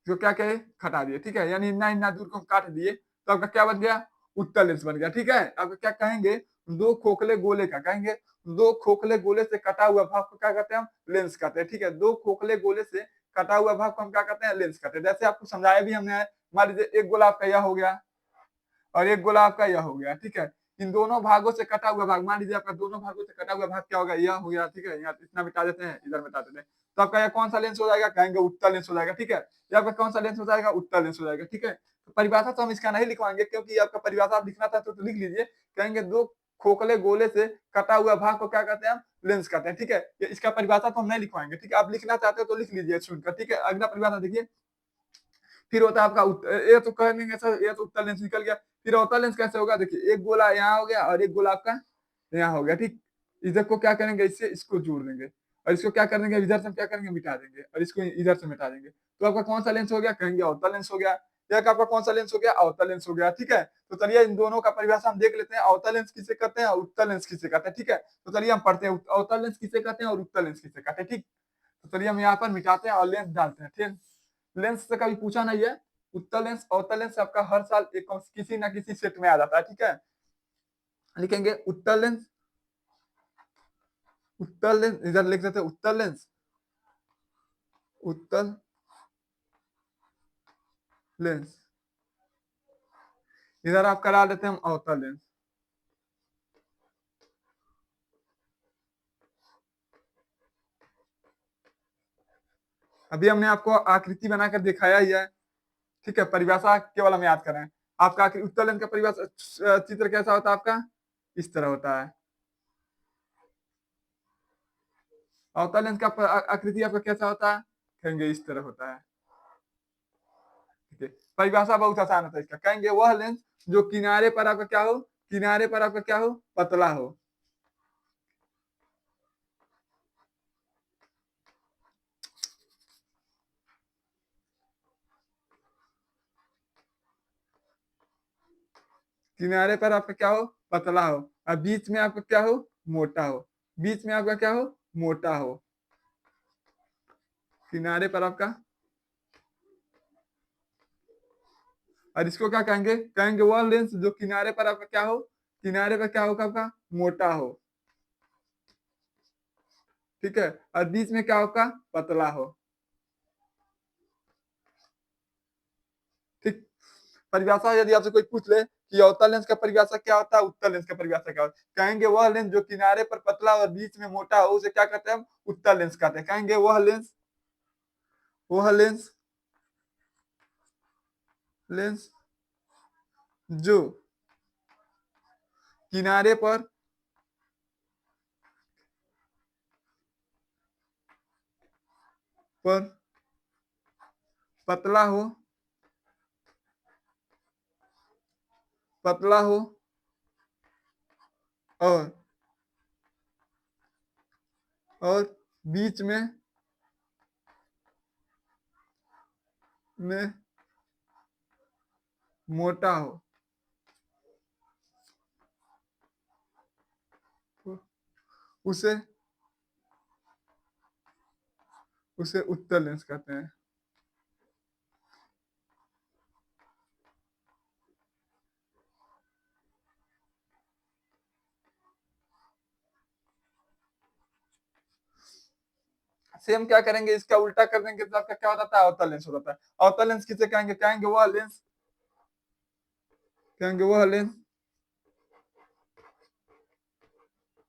जो क्या कहे हटा दिए, ठीक है? यानी इतना इतना दूर को हम काट दिए, तो आपका क्या बन गया? उत्तल लेंस बन गया, ठीक है? आपका क्या कहेंगे? दो खोखले गोले का कहेंगे, दो खोखले गोले से कटा हुआ भाग को क्या कहते हैं हम? लेंस कहते हैं, ठीक है? दो खोखले गोले से कटा हुआ भाग को हम क्या कहते हैं? लेंस कहते हैं। जैसे आपको समझाया भी हमने, मान लीजिए एक गोला आपका यह हो गया और एक गोला आपका यह हो गया, ठीक है? इन दोनों भागों से कटा हुआ भाग, मान लीजिए आपका दोनों भागों से कटा हुआ भाग क्या होगा? यह हो गया, ठीक है? यहाँ इतना मिटा देते हैं, इधर मिटा देते हैं, तो आपका यह कौन सा लेंस हो जाएगा? कहेंगे उत्तल लेंस हो जाएगा, ठीक है? ये आपका कौन सा लेंस हो जाएगा? उत्तल लेंस हो जाएगा, ठीक है? तो परिभाषा तो हम इसका नहीं लिखवाएंगे, क्योंकि आपका परिभाषा आप लिखना था तो लिख लीजिए। कहेंगे दो खोखले गोले से कटा हुआ भाग को क्या कहते हैं हम? लेंस कहते हैं, ठीक है? इसका परिभाषा तो हम नहीं लिखवाएंगे, ठीक है? आप लिखना चाहते हो तो लिख लीजिए सुनकर, ठीक है? अगला परिभाषा देखिए। फिर होता है आपका ये तो कह देंगे सर ये तो उत्तल लेंस निकल गया, फिर अवतल लेंस कैसे होगा? देखिए एक गोला यहाँ हो गया और एक गोला आपका यहाँ हो गया, ठीक? इधर को क्या करेंगे? इससे इसको जोड़ देंगे और इसको क्या कर देंगे? इधर से क्या करेंगे? मिटा देंगे और इसको इधर से मिटा देंगे, तो आपका कौन सा लेंस हो गया? कहेंगे अवतल लेंस हो गया। या आपका कौन सा लेंस हो गया? अवतल लेंस हो गया, ठीक है? तो चलिए इन दोनों का परिभाषा हम देख लेते हैं, अवतल लेंस किसे कहते हैं और उत्तल लेंस किसे कहते हैं, ठीक है? तो चलिए हम पढ़ते हैं अवतल लेंस किसे कहते हैं और उत्तल लेंस किसे कहते हैं, ठीक? तो चलिए हम यहाँ पर मिटाते हैं और लेंस डालते हैं, ठीक? लेंस से कभी पूछा नहीं है। उत्तल लेंस अवतल लेंस आपका हर साल एक किसी ना किसी सेट में आ जाता है, ठीक है? लिखेंगे उत्तल लेंस, उत्तल लेंस इधर लिख देते हैं उत्तल लेंस, उत्तल लेंस, इधर आप करा देते हैं हम अवतल लेंस। अभी हमने आपको आकृति बनाकर दिखाया ही है, ठीक है? परिभाषा केवल हम याद कर रहे हैं। आपका उत्तल लेंस का परिभाषा चित्र कैसा होता है आपका? इस तरह होता है। अवतल लेंस का आकृति आपका कैसा होता है? कहेंगे इस तरह होता है, ठीक है? परिभाषा बहुत आसान होता है इसका, कहेंगे वह लेंस जो किनारे पर आपका क्या हो? किनारे पर आपका क्या हो? पतला हो। किनारे पर आपका क्या हो? पतला हो। और बीच में आपका क्या हो? मोटा हो। बीच में आपका क्या हो? मोटा हो। किनारे पर आपका, और इसको क्या कहेंगे? कहेंगे वह लेंस जो किनारे पर आपका क्या हो? किनारे पर क्या होगा आपका? मोटा हो, ठीक है? और बीच में क्या होगा? पतला हो, ठीक? परिभाषा यदि आपसे कोई पूछ ले कि अवतल लेंस का परिभाषा क्या होता है, उत्तल लेंस का परिभाषा क्या होता है, कहेंगे वह लेंस जो किनारे पर पतला और बीच में मोटा हो उसे क्या कहते हैं हम? उत्तल लेंस कहते हैं। कहेंगे वह लेंस, वह लेंस, लेंस जो किनारे पर पतला हो, पतला हो और और बीच में मोटा हो, उसे उसे उत्तल लेंस कहते हैं। सेम क्या करेंगे? इसका उल्टा कर देंगे तो आपका क्या हो जाता है? अवतल लेंस हो जाता है। अवतल लेंस किसे कहेंगे? कहेंगे वह लेंस, कहेंगे वह लेंस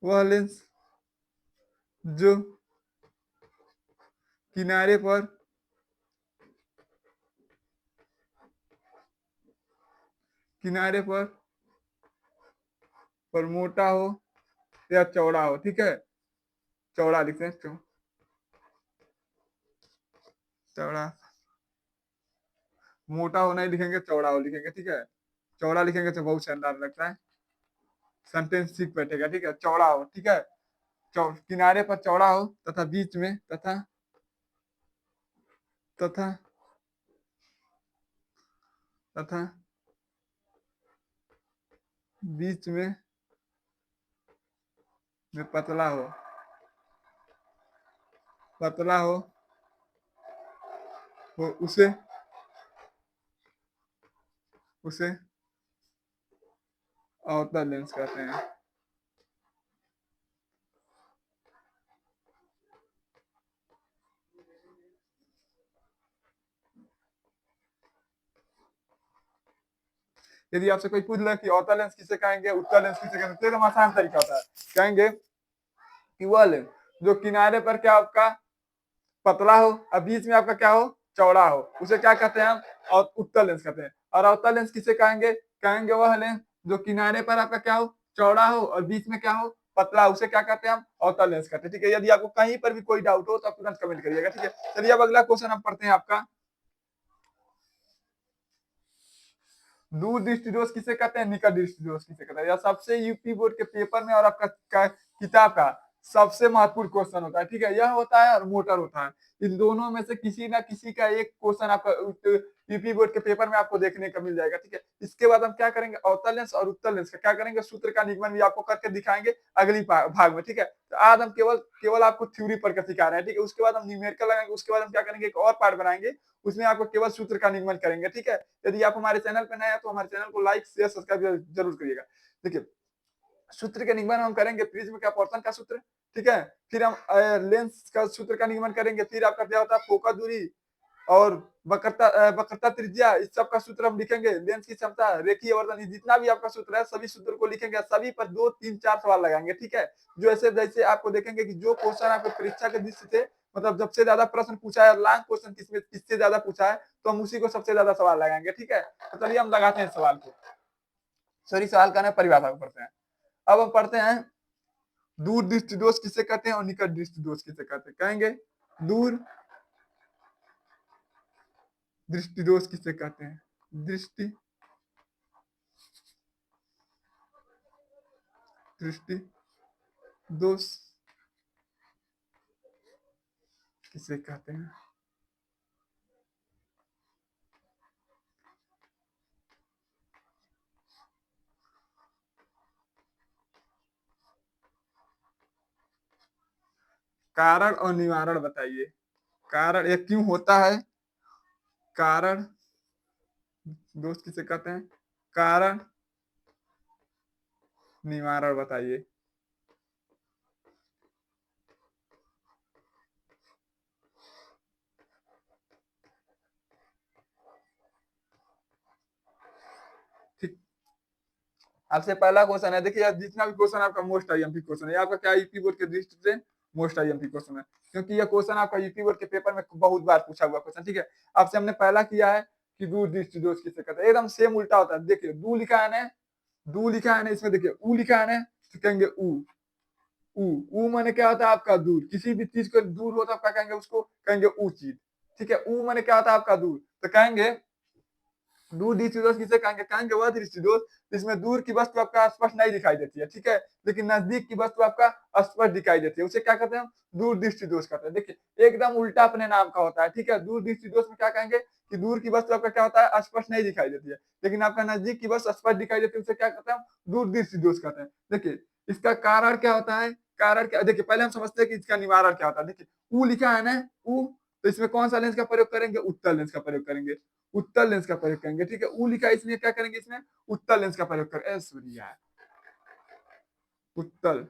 वह लेंस जो किनारे पर मोटा हो या चौड़ा हो, ठीक है। चौड़ा लिखते हैं, चौड़ा। मोटा हो नहीं लिखेंगे, चौड़ा हो लिखेंगे, ठीक है। चौड़ा लिखेंगे तो बहुत शानदार लगता है, सेंटेंस ठीक बैठेगा, ठीक है। चौड़ा हो, ठीक है। किनारे पर चौड़ा हो तथा बीच में तथा तथा बीच में पतला हो उसे अवतल लेंस कहते हैं। यदि आपसे कोई पूछ ले कि अवतल लेंस किसे कहेंगे, उत्तल लेंस किसे कहेंगे, तो एकदम आसान तरीका होता है। कहेंगे कि वह लेंस जो किनारे पर क्या आपका पतला हो और बीच में आपका क्या हो, चौड़ा हो, उसे क्या कहते हैं हम, और उत्तल लेंस कहते हैं। और अवतल लेंस किसे कहेंगे, कहेंगे वह लेंस जो किनारे पर आपका क्या हो, चौड़ा हो, और बीच में क्या हो, पतला, उसे क्या कहते हैं हम, अवतल लेंस कहते हैं, ठीक है। यदि आपको कहीं पर भी कोई डाउट हो तो आप तुरंत कमेंट करिएगा, ठीक है। चलिए अब अगला क्वेश्चन हम पढ़ते हैं आपका, दूर दृष्टि दोष किसे कहते हैं, निकट दृष्टि दोष किसे कहते हैं। यह सबसे यूपी बोर्ड के पेपर में और आपका किताब का सबसे महत्वपूर्ण क्वेश्चन होता है, ठीक है। यह होता है और मोटर होता है, इन दोनों में से किसी ना किसी का एक क्वेश्चन आपका यूपी बोर्ड के पेपर में आपको देखने को मिल जाएगा, ठीक है। इसके बाद हम क्या करेंगे, अवतल लेंस और उत्तल लेंस का क्या करेंगे, सूत्र का निगमन भी आपको करके दिखाएंगे अगली भाग में, ठीक है। तो आज हम केवल केवल आपको थ्योरी पढ़कर सिखा रहे हैं, ठीक है। उसके बाद हम न्यूमेरिकल लगाएंगे, उसके बाद हम क्या करेंगे, एक और पार्ट बनाएंगे, उसमें आपको केवल सूत्र का निगमन करेंगे, ठीक है। यदि आप हमारे चैनल पर नए हैं तो हमारे चैनल को लाइक शेयर सब्सक्राइब जरूर करिएगा। देखिए, सूत्र के निगमन हम करेंगे प्रिज्म का अपवर्तन का सूत्र, ठीक है। फिर हम लेंस का सूत्र का निगमन करेंगे, फिर आपका क्या होता है, फोकस दूरी और वक्रता त्रिज्या, इस सब का सूत्र हम लिखेंगे। लेंस की क्षमता, रेखीय वर्तन, जितना भी आपका सूत्र है सभी सूत्र को लिखेंगे, सभी पर 2 3 4 सवाल लगाएंगे, ठीक है। जो ऐसे जैसे आपको देखेंगे कि जो क्वेश्चन आपको परीक्षा के दृष्टि से मतलब सबसे ज्यादा प्रश्न पूछा है, लॉन्ग क्वेश्चन किससे ज्यादा पूछा है, तो हम उसी को सबसे ज्यादा सवाल लगाएंगे, ठीक है। तो चलिए हम लगाते हैं सवाल को, सॉरी सवाल का ना परिभाषा को पढ़ते हैं। अब हम पढ़ते हैं दूर दृष्टि दोष किसे कहते हैं और निकट दृष्टि दोष किसे कहते हैं। कहेंगे दूर दृष्टि दोष किसे कहते हैं, दृष्टि दोष किसे कहते हैं। कारण और निवारण बताइए, कारण ये क्यों होता है, कारण दोष किसे कहते हैं, कारण निवारण बताइए। ठीक, आपसे पहला क्वेश्चन है, देखिए जितना भी क्वेश्चन आपका मोस्ट आईएमपी क्वेश्चन है, आपका क्या यूपी बोर्ड के दृष्टि से मोस्ट आईएमपी क्वेश्चन है, क्योंकि यह क्वेश्चन आपका यूपी बोर्ड के पेपर में बहुत बार पूछा हुआ क्वेश्चन, ठीक है। आपसे हमने पहला किया है कि दूर दृष्टि दोष किसे कहते हैं, एकदम सेम उल्टा होता है। देखिए दू लिखा है ना, दू लिखा है ना, इसमें देखिए ऊ लिखा है ना, तो कहेंगे ऊ माने क्या होता है आपका दूर, किसी भी चीज को दूर होता है क्या कहेंगे, उसको कहेंगे ऊ चीज, ठीक है। ऊ माने क्या होता है आपका दूर, तो कहेंगे दूर दृष्टिदोष किसे कहेंगे, कहेंगे वह दृष्टिदोष जिसमें दूर की वस्तु आपका स्पष्ट नहीं दिखाई देती है, ठीक है, लेकिन नजदीक की वस्तु आपका स्पष्ट दिखाई देती है, उसे क्या कहते हैं, दूर दृष्टिदोष कहते हैं। देखिए एकदम उल्टा अपने नाम का होता है, ठीक है। दूर दृष्टिदोष में क्या कहेंगे कि दूर की वस्तु आपका क्या होता है, स्पष्ट नहीं दिखाई देती है, लेकिन आपका नजदीक की वस्तु स्पष्ट दिखाई देती है, उसे क्या कहते हैं, दूर दृष्टिदोष कहते हैं। देखिए इसका कारण क्या होता है, कारण क्या, देखिए पहले हम समझते हैं कि इसका निवारण क्या होता है। देखिए ऊ लिखा है ना, ऊ, तो इसमें कौन सा लेंस का प्रयोग करेंगे, उत्तल लेंस का प्रयोग करेंगे, उत्तल लेंस का प्रयोग करेंगे, ठीक है। ऊ लिखा है इसलिए क्या करेंगे, इसमें उत्तल लेंस का प्रयोग करेंगे, सूर्य उत्तल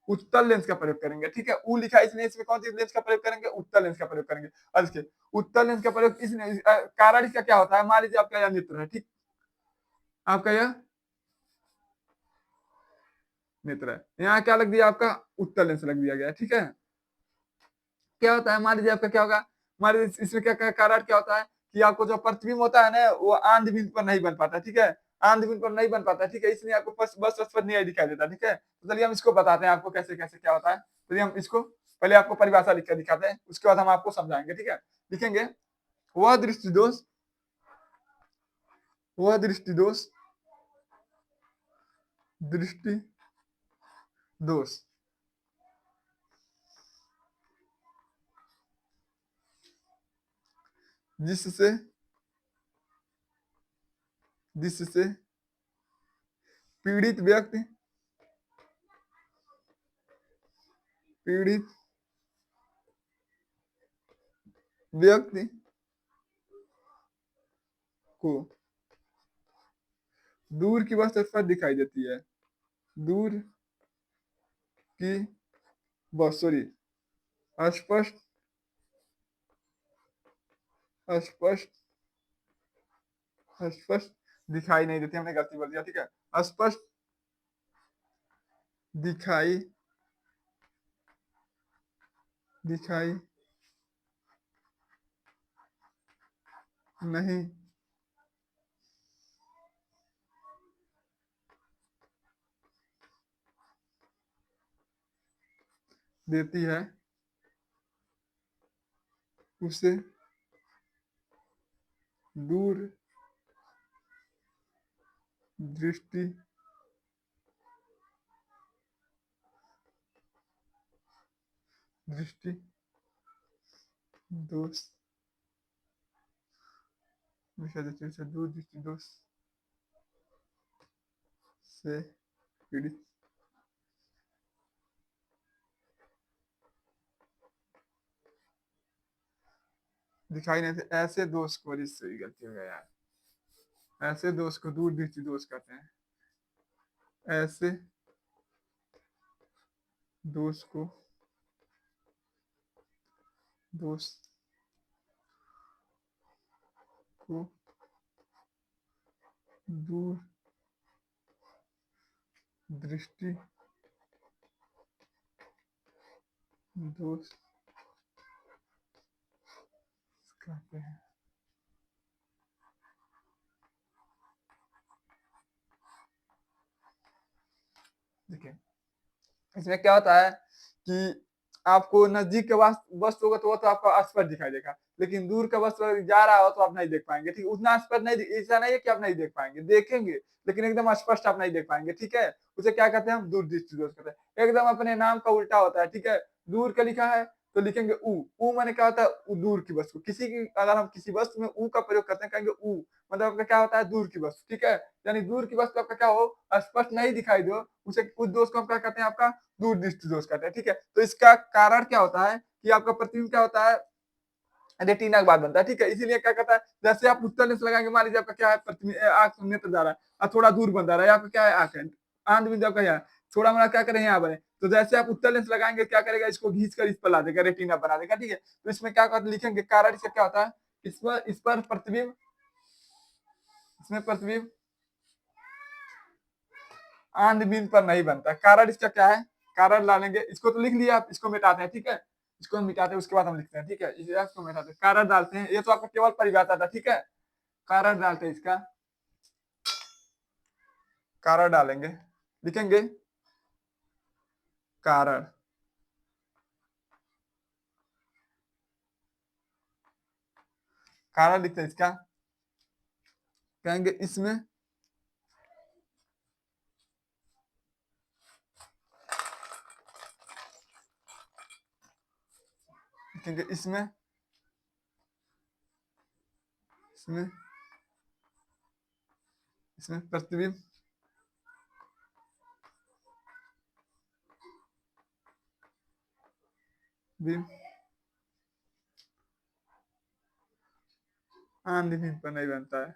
उत्तल लेंस का प्रयोग करेंगे, ठीक है। ऊ लिखा है इसलिए इसमें कौन सी लेंस का प्रयोग करेंगे, उत्तल लेंस का प्रयोग करेंगे। और इसके उत्तल लेंस का प्रयोग इसलिए कारण इसका क्या होता है, मान लीजिए आपका यह नेत्र है, ठीक, आपका यह नेत्र है। यहाँ क्या लग दिया आपका, उत्तल लेंस लग दिया गया, ठीक है। क्या होता है, मान लीजिए आपका क्या होगा, मान लीजिए इसमें क्या कारण क्या होता है कि आपको जो प्रतिबिंब होता है ना वो आंध बिंद पर नहीं बन पाता, ठीक है, आंध बिंद पर नहीं बन पाता, ठीक है, इसलिए आपको बस बस स्पष्ट नहीं दिखाई देता, ठीक है। तो चलिए हम इसको बताते हैं आपको कैसे कैसे क्या होता है। चलिए हम इसको पहले आपको परिभाषा लिख कर दिखाते हैं, उसके बाद हम आपको समझाएंगे, ठीक है। लिखेंगे, वह दृष्टि दोष, वह दृष्टि दोष, दृष्टि दोष जिससे जिससे पीड़ित व्यक्ति, पीड़ित व्यक्ति को दूर की वस्तु स्पष्ट दिखाई देती है, दूर की वस्तु, सॉरी, स्पष्ट, स्पष्ट, स्पष्ट दिखाई नहीं देती, हमने गलती बोल दिया, ठीक है। स्पष्ट दिखाई, दिखाई नहीं देती है, उसे दूर दृष्टि दृष्टि दोष, दूर दृष्टि दोष से पीड़ित दिखाई नहीं देते, ऐसे दोष को, इससे भी गलती हो गया यार, ऐसे दोष को दूर दृष्टि दोष कहते हैं, ऐसे दोष को दोष को दूर दृष्टि दोष कहते हैं। देखिए इसमें क्या होता है कि आपको नजदीक का वस्तु होगा तो वो तो आपको स्पष्ट दिखाई देगा, लेकिन दूर का वस्तु अगर जा रहा हो तो आप नहीं देख पाएंगे, ठीक है, उतना स्पष्ट नहीं, ऐसा नहीं है कि आप नहीं देख पाएंगे, देखेंगे लेकिन एकदम स्पष्ट आप नहीं देख पाएंगे, ठीक है। उसे क्या कहते हैं हम, दूर दृष्टि दोष कहते हैं, एकदम अपने नाम का उल्टा होता है, ठीक है। दूर का लिखा है तो लिखेंगे ऊ माने क्या होता है, दूर की वस्तु, किसी की अगर हम किसी वस्तु में ऊ का प्रयोग करते हैं कहेंगे ऊ, मतलब आपका क्या होता है, दूर की वस्तु, ठीक है। यानी दूर की वस्तु आपका क्या हो, स्पष्ट नहीं दिखाई दो, उसे उस दोष को हम क्या कहते हैं, आपका दूर दृष्टि दोष कहते हैं, ठीक है। तो इसका कारण क्या होता है कि आपका प्रतिबिंब क्या होता है, रेटिना के बाद बनता है, ठीक है। इसीलिए क्या कहता है, जैसे आप उत्तर लेंस लगाएंगे, मान लीजिए आपका क्या है, आंख नेत्र जा रहा है और थोड़ा दूर बन रहा है, आपका क्या है, आंख है, आंध बिंदु आपका यहाँ थोड़ा मोड़ा क्या करें यहाँ बने, तो जैसे आप उत्तर लेंस लगाएंगे क्या करेगा, इसको घींच कर इस पर ला देगा, रेटिना बना देगा, ठीक है। तो इसमें क्या कहते लिखेंगे, कारण इसका क्या होता है, इस पर प्रतिबिंब, इसमें प्रतिबिंब आंध बिंदु पर नहीं बनता, कारण इसका क्या है, कारण डालेंगे, इसको तो लिख लिया आप, इसको मिटाते हैं, ठीक है, इसको हम मिटाते हैं, उसके बाद हम लिखते हैं, ठीक है, इसको मिटाते हैं, कारण डालते हैं, ये तो आपका केवल परिभाषा था, ठीक है। कारण डालते हैं इसका, कारण डालेंगे, लिखेंगे कारण, कारण लिखते हैं इसका, कहेंगे इसमें लिखेंगे इसमें इसमें इसमें प्रतिबिंब बिंब आंध बिंदु पर नहीं बनता है।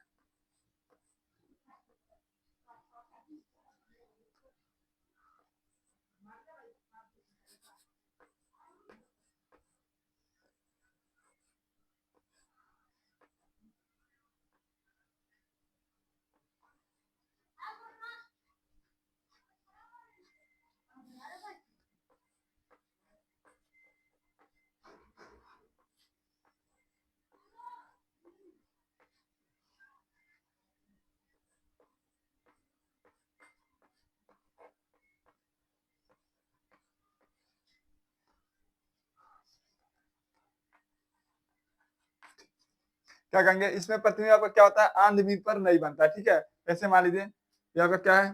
क्या कहेंगे, इसमें प्रतिबिंब आपका क्या होता है, आंख जमीन पर नहीं बनता है, ठीक है। ऐसे मान लीजिए ये आपका क्या है,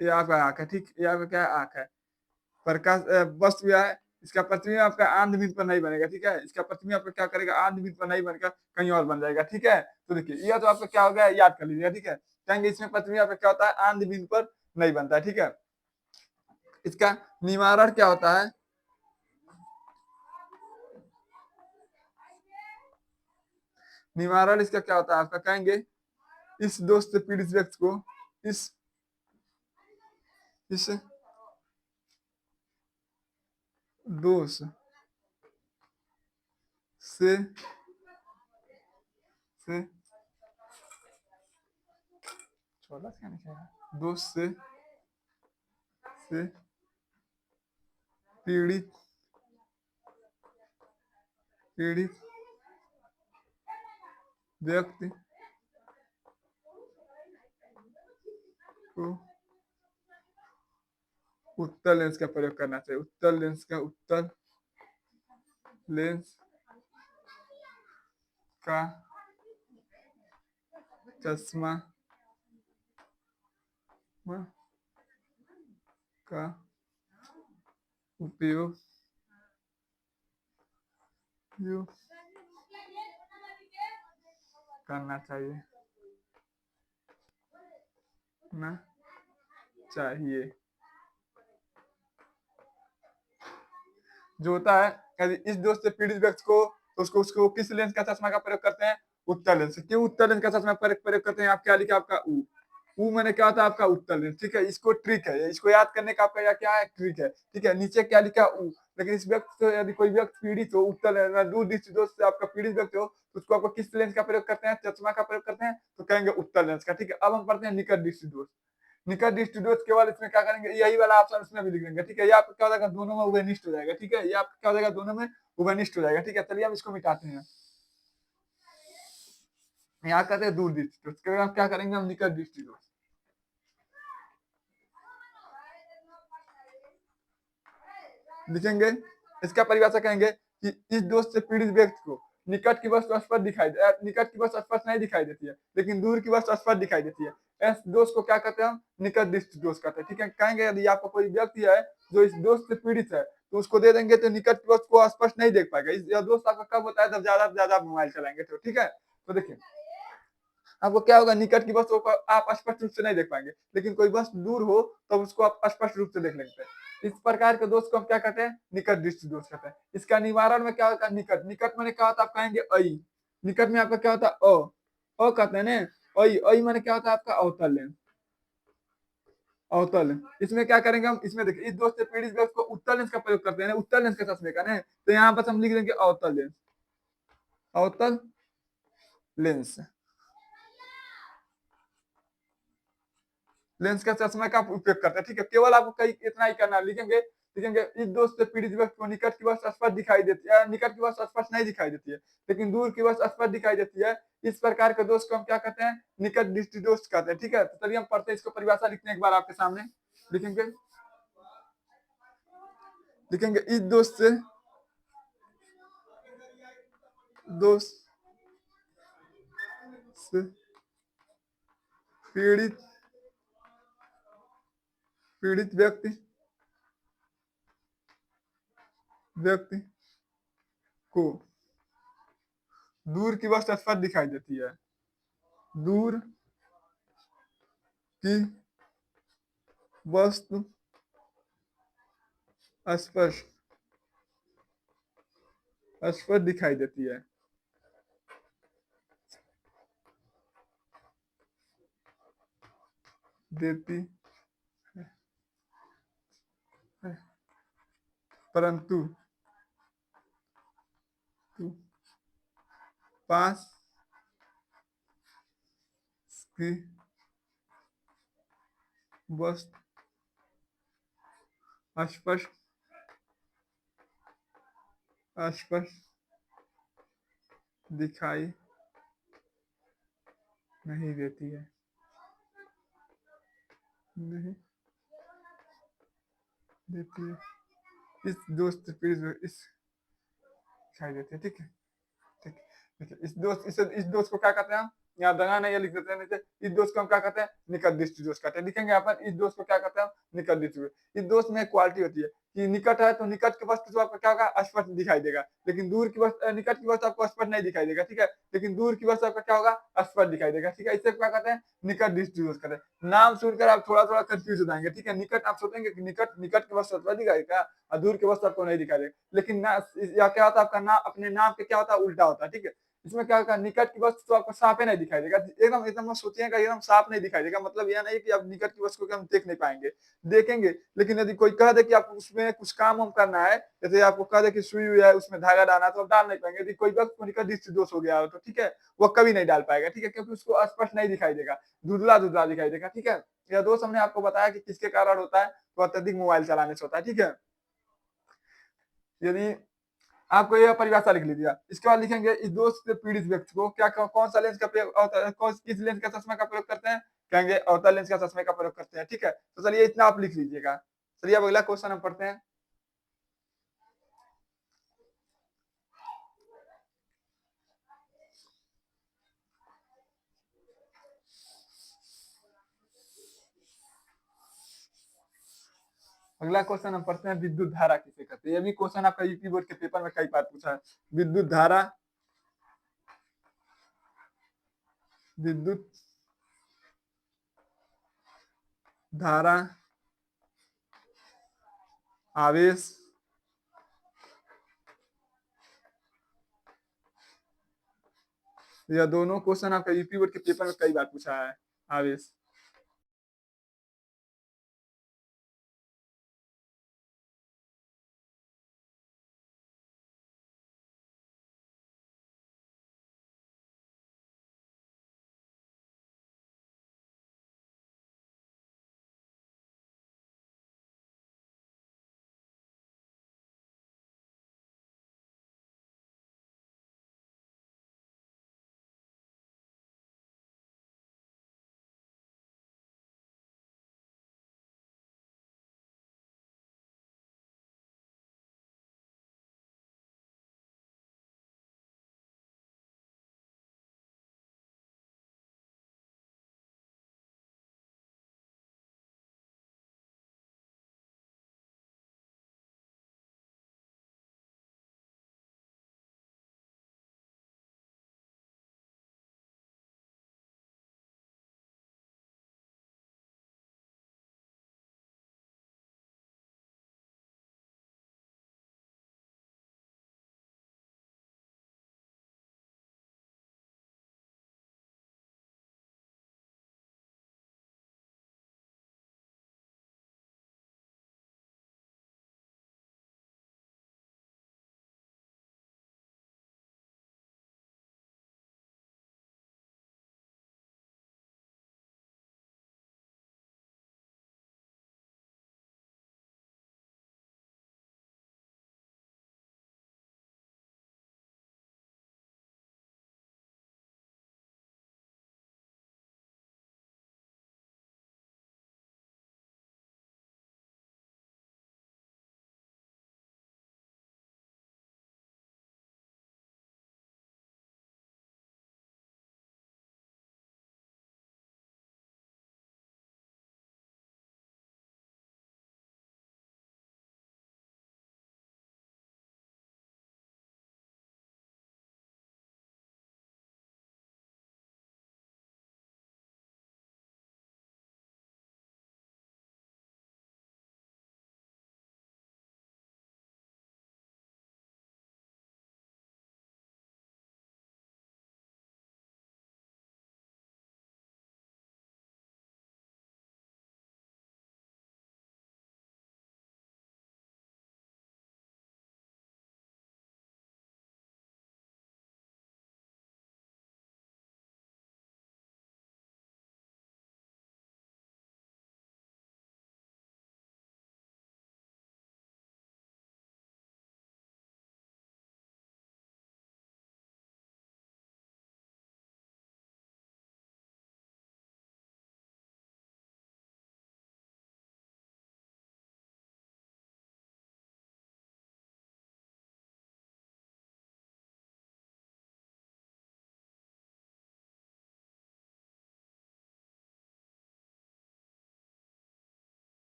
ये आपका आंख है, ठीक, ये आपका क्या है, आंख है। प्रकाश वस्तु यह है, इसका प्रतिबिंब आपका आंख जमीन पर नहीं बनेगा, ठीक है। इसका प्रतिबिंब आपका क्या करेगा, आंख जमीन पर नहीं बनकर कहीं और बन जाएगा, ठीक है। तो देखिए यह तो आपका क्या हो गया, याद कर लीजिएगा, ठीक है। कहेंगे इसमें प्रतिबिंब आपका क्या होता है, आंख जमीन पर नहीं बनता है, ठीक है। इसका निवारण क्या होता है, निवारण इसका क्या होता है आपका, कहेंगे इस दोष से पीड़ित व्यक्ति को इस दोष से से छोटा क्या लिखा, दोष से पीड़ित पीड़ित व्यक्ति को उत्तल लेंस का प्रयोग करना चाहिए। उत्तल लेंस का चश्मा का उपयोग करना चाहिए ना चाहिए। जो होता है, यदि इस दोष से पीड़ित व्यक्ति को, तो उसको किस लेंस का चश्मा का प्रयोग करते हैं, उत्तल लेंस। क्यों उत्तल लेंस का चश्मा प्रयोग करते हैं, आप क्या लिखा आपका ऊ मैंने क्या होता है आपका उत्तल लेंस, ठीक है। इसको ट्रिक है, इसको याद करने का आपका या क्या है, ट्रिक है, ठीक है। नीचे क्या लिखा ऊ, लेकिन इस व्यक्ति से यदि कोई व्यक्ति पीड़ित हो, उत्तल दूर दृष्टि दोष से आपका पीड़ित व्यक्ति हो, तो उसको आपको किस लेंस का प्रयोग करते हैं, चश्मा का प्रयोग करते हैं, तो कहेंगे उत्तल लेंस का, ठीक है। अब हम पढ़ते हैं निकट दृष्टि दोष। निकट दृष्टि दोष केवल इसमें क्या करेंगे, यही वाला ऑप्शन इसमें भी लिख देंगे, ठीक है। ये आपका क्या हो जाएगा, दोनों में उभयनिष्ठ हो जाएगा, ठीक है। ये आपका क्या हो जाएगा, दोनों में उभयनिष्ठ हो जाएगा, ठीक है। चलिए हम इसको मिटाते हैं। यहाँ कहते हैं दूर दृष्टि दोष, क्या करेंगे हम, निकट दृष्टि दोष लिखेंगे। इसका परिभाषा कहेंगे कि इस दोष से पीड़ित व्यक्ति को निकट की वस्तु स्पष्ट निकट की वस्तु स्पष्ट नहीं दिखाई देती है, लेकिन दूर की वस्तु स्पष्ट दिखाई देती है। इस दोष को क्या कहते हैं हम, निकट दृष्टि दोष कहते हैं, ठीक है। कहेंगे यदि आपका कोई व्यक्ति है जो इस दोष से पीड़ित है, तो उसको दे देंगे तो निकट की वस्तु को स्पष्ट नहीं देख पाएगा। यह दोष आपका कब होता है, जब ज्यादा से ज्यादा मोबाइल चलाएंगे तो, ठीक है। तो देखिए आपको क्या होगा, निकट की वस्तु को आप स्पष्ट रूप से नहीं देख पाएंगे, लेकिन कोई वस्तु दूर हो तो उसको आप स्पष्ट रूप से देख लेते हैं। इस प्रकार के दोष को हम क्या कहते हैं, निकट दृष्टि दोष कहते हैं। इसका निवारण में क्या होता है, निकट मैंने क्या होता है, आप कहेंगे अई, निकट में आपका क्या होता है अ कहते हैं ना, अई अई मैंने क्या होता है आपका अवतल लेंस, अवतल। इसमें क्या करेंगे हम, इसमें देखिए इस दोष से पीड़ित व्यक्ति को उत्तल लेंस का प्रयोग करते हैं, उत्तल लेंस के चश्मे का ना, तो यहाँ बस हम लिख देंगे अवतल लेंस, अवतल लेंस लेंस का चश्मा का उपयोग करते हैं, ठीक है। केवल आपको कहीं इतना ही करना, लिखेंगे लिखेंगे इस दोष से पीड़ित व्यक्ति को निकट की वस्तु स्पष्ट दिखाई देती है, निकट की वस्तु स्पष्ट नहीं दिखाई देती है, लेकिन दूर की वस्तु स्पष्ट दिखाई देती है। इस प्रकार के दोष को हम क्या कहते हैं, निकट दृष्टि दोष कहते हैं, ठीक है। तो चलिए हम पढ़ते हैं, इसको परिभाषा लिखते हैं एक बार आपके सामने। लिखेंगे लिखेंगे इस दोष से पीड़ित पीड़ित व्यक्ति को दूर की वस्तु स्पष्ट दिखाई देती है, दूर की वस्तु स्पष्ट स्पष्ट दिखाई देती है, देती है, परंतु पास की वस्तु स्पष्ट स्पष्ट दिखाई नहीं देती है, नहीं देती है। इस दोस्त पीड़ित इस दिखाई देती है, ठीक है, ठीक। इस दोष को क्या कहते हैं हम? यहाँ दगा नहीं लिख देते हैं, नहीं तो इस दोष को हम क्या कहते हैं? निकट दृष्टि दोष कहते हैं। लिखेंगे यहाँ पर इस दोष को क्या कहते हैं हम? निकट दृष्टि दोष। इस दोष में एक क्वालिटी होती है कि निकट है तो निकट की वस्तु तो आपको क्या होगा? स्पष्ट दिखाई देगा, लेकिन दूर की वस्तु निकट की वस्तु आपको स्पष्ट नहीं दिखाई देगा, ठीक है? लेकिन दूर की वस्तु आपका क्या होगा? स्पष्ट दिखाई देगा, ठीक है? इसे क्या कहते हैं? निकट दृष्टि दोष कहते हैं। नाम सुनकर आप थोड़ा-थोड़ा कन्फ्यूज़ हो जाएँगे, ठीक है? निकट आप सोचेंगे कि निकट निकट की वस्तु स्पष्ट दिखाएगा और दूर की वस्तु आपको नहीं दिखाई देगा। लेकिन ना या क्या होता है आपका ना अपने नाम के क्या होता है? उल्टा होता है, ठीक है? इसमें क्या होगा? निकट की वस्तु तो आपको साफ ही नहीं दिखाई देगा। एकदम एकदम मत सोचिएगा एकदम साफ नहीं दिखाई देगा, मतलब यह नहीं कि आप निकट की वस्तु को हम देख नहीं पाएँगे, देखेंगे। लेकिन यदि कोई कह दे कि आपको उसमें कुछ काम-वाम करना है, जैसे आपको कह दे कि सुई-वुई है, उसमें धागा डालना है, तो आप डाल नहीं पाएँगे। यदि कोई व्यक्ति को निकट दृष्टि दोष हो गया हो तो ठीक है, वो कभी नहीं डाल पाएगा, ठीक है? क्योंकि उसको स्पष्ट नहीं दिखाई देगा, धुंधला-धुंधला दिखाई देगा, ठीक है? यह दोष हमने आपको बताया कि किसके कारण होता है, तो अत्यधिक मोबाइल चलाने से होता है, ठीक है? यदि आपको यह परिभाषा लिख लीजिए। इसके बाद लिखेंगे इस दोष से पीड़ित व्यक्ति को क्या कौन सा लेंस का प्रयोग किस लेंस का चश्मा का प्रयोग करते हैं? कहेंगे अवतल लेंस का चश्मे का प्रयोग करते हैं, ठीक है? तो चलिए इतना आप लिख लीजिएगा। चलिए अब अगला क्वेश्चन हम पढ़ते हैं। अगला क्वेश्चन हम पढ़ते हैं विद्युत धारा किसे कहते हैं? ये भी क्वेश्चन आपका यूपी बोर्ड के पेपर में कई बार पूछा है। विद्युत धारा, विद्युत धारा, आवेश, यह दोनों क्वेश्चन आपका यूपी बोर्ड के पेपर में कई बार पूछा है। आवेश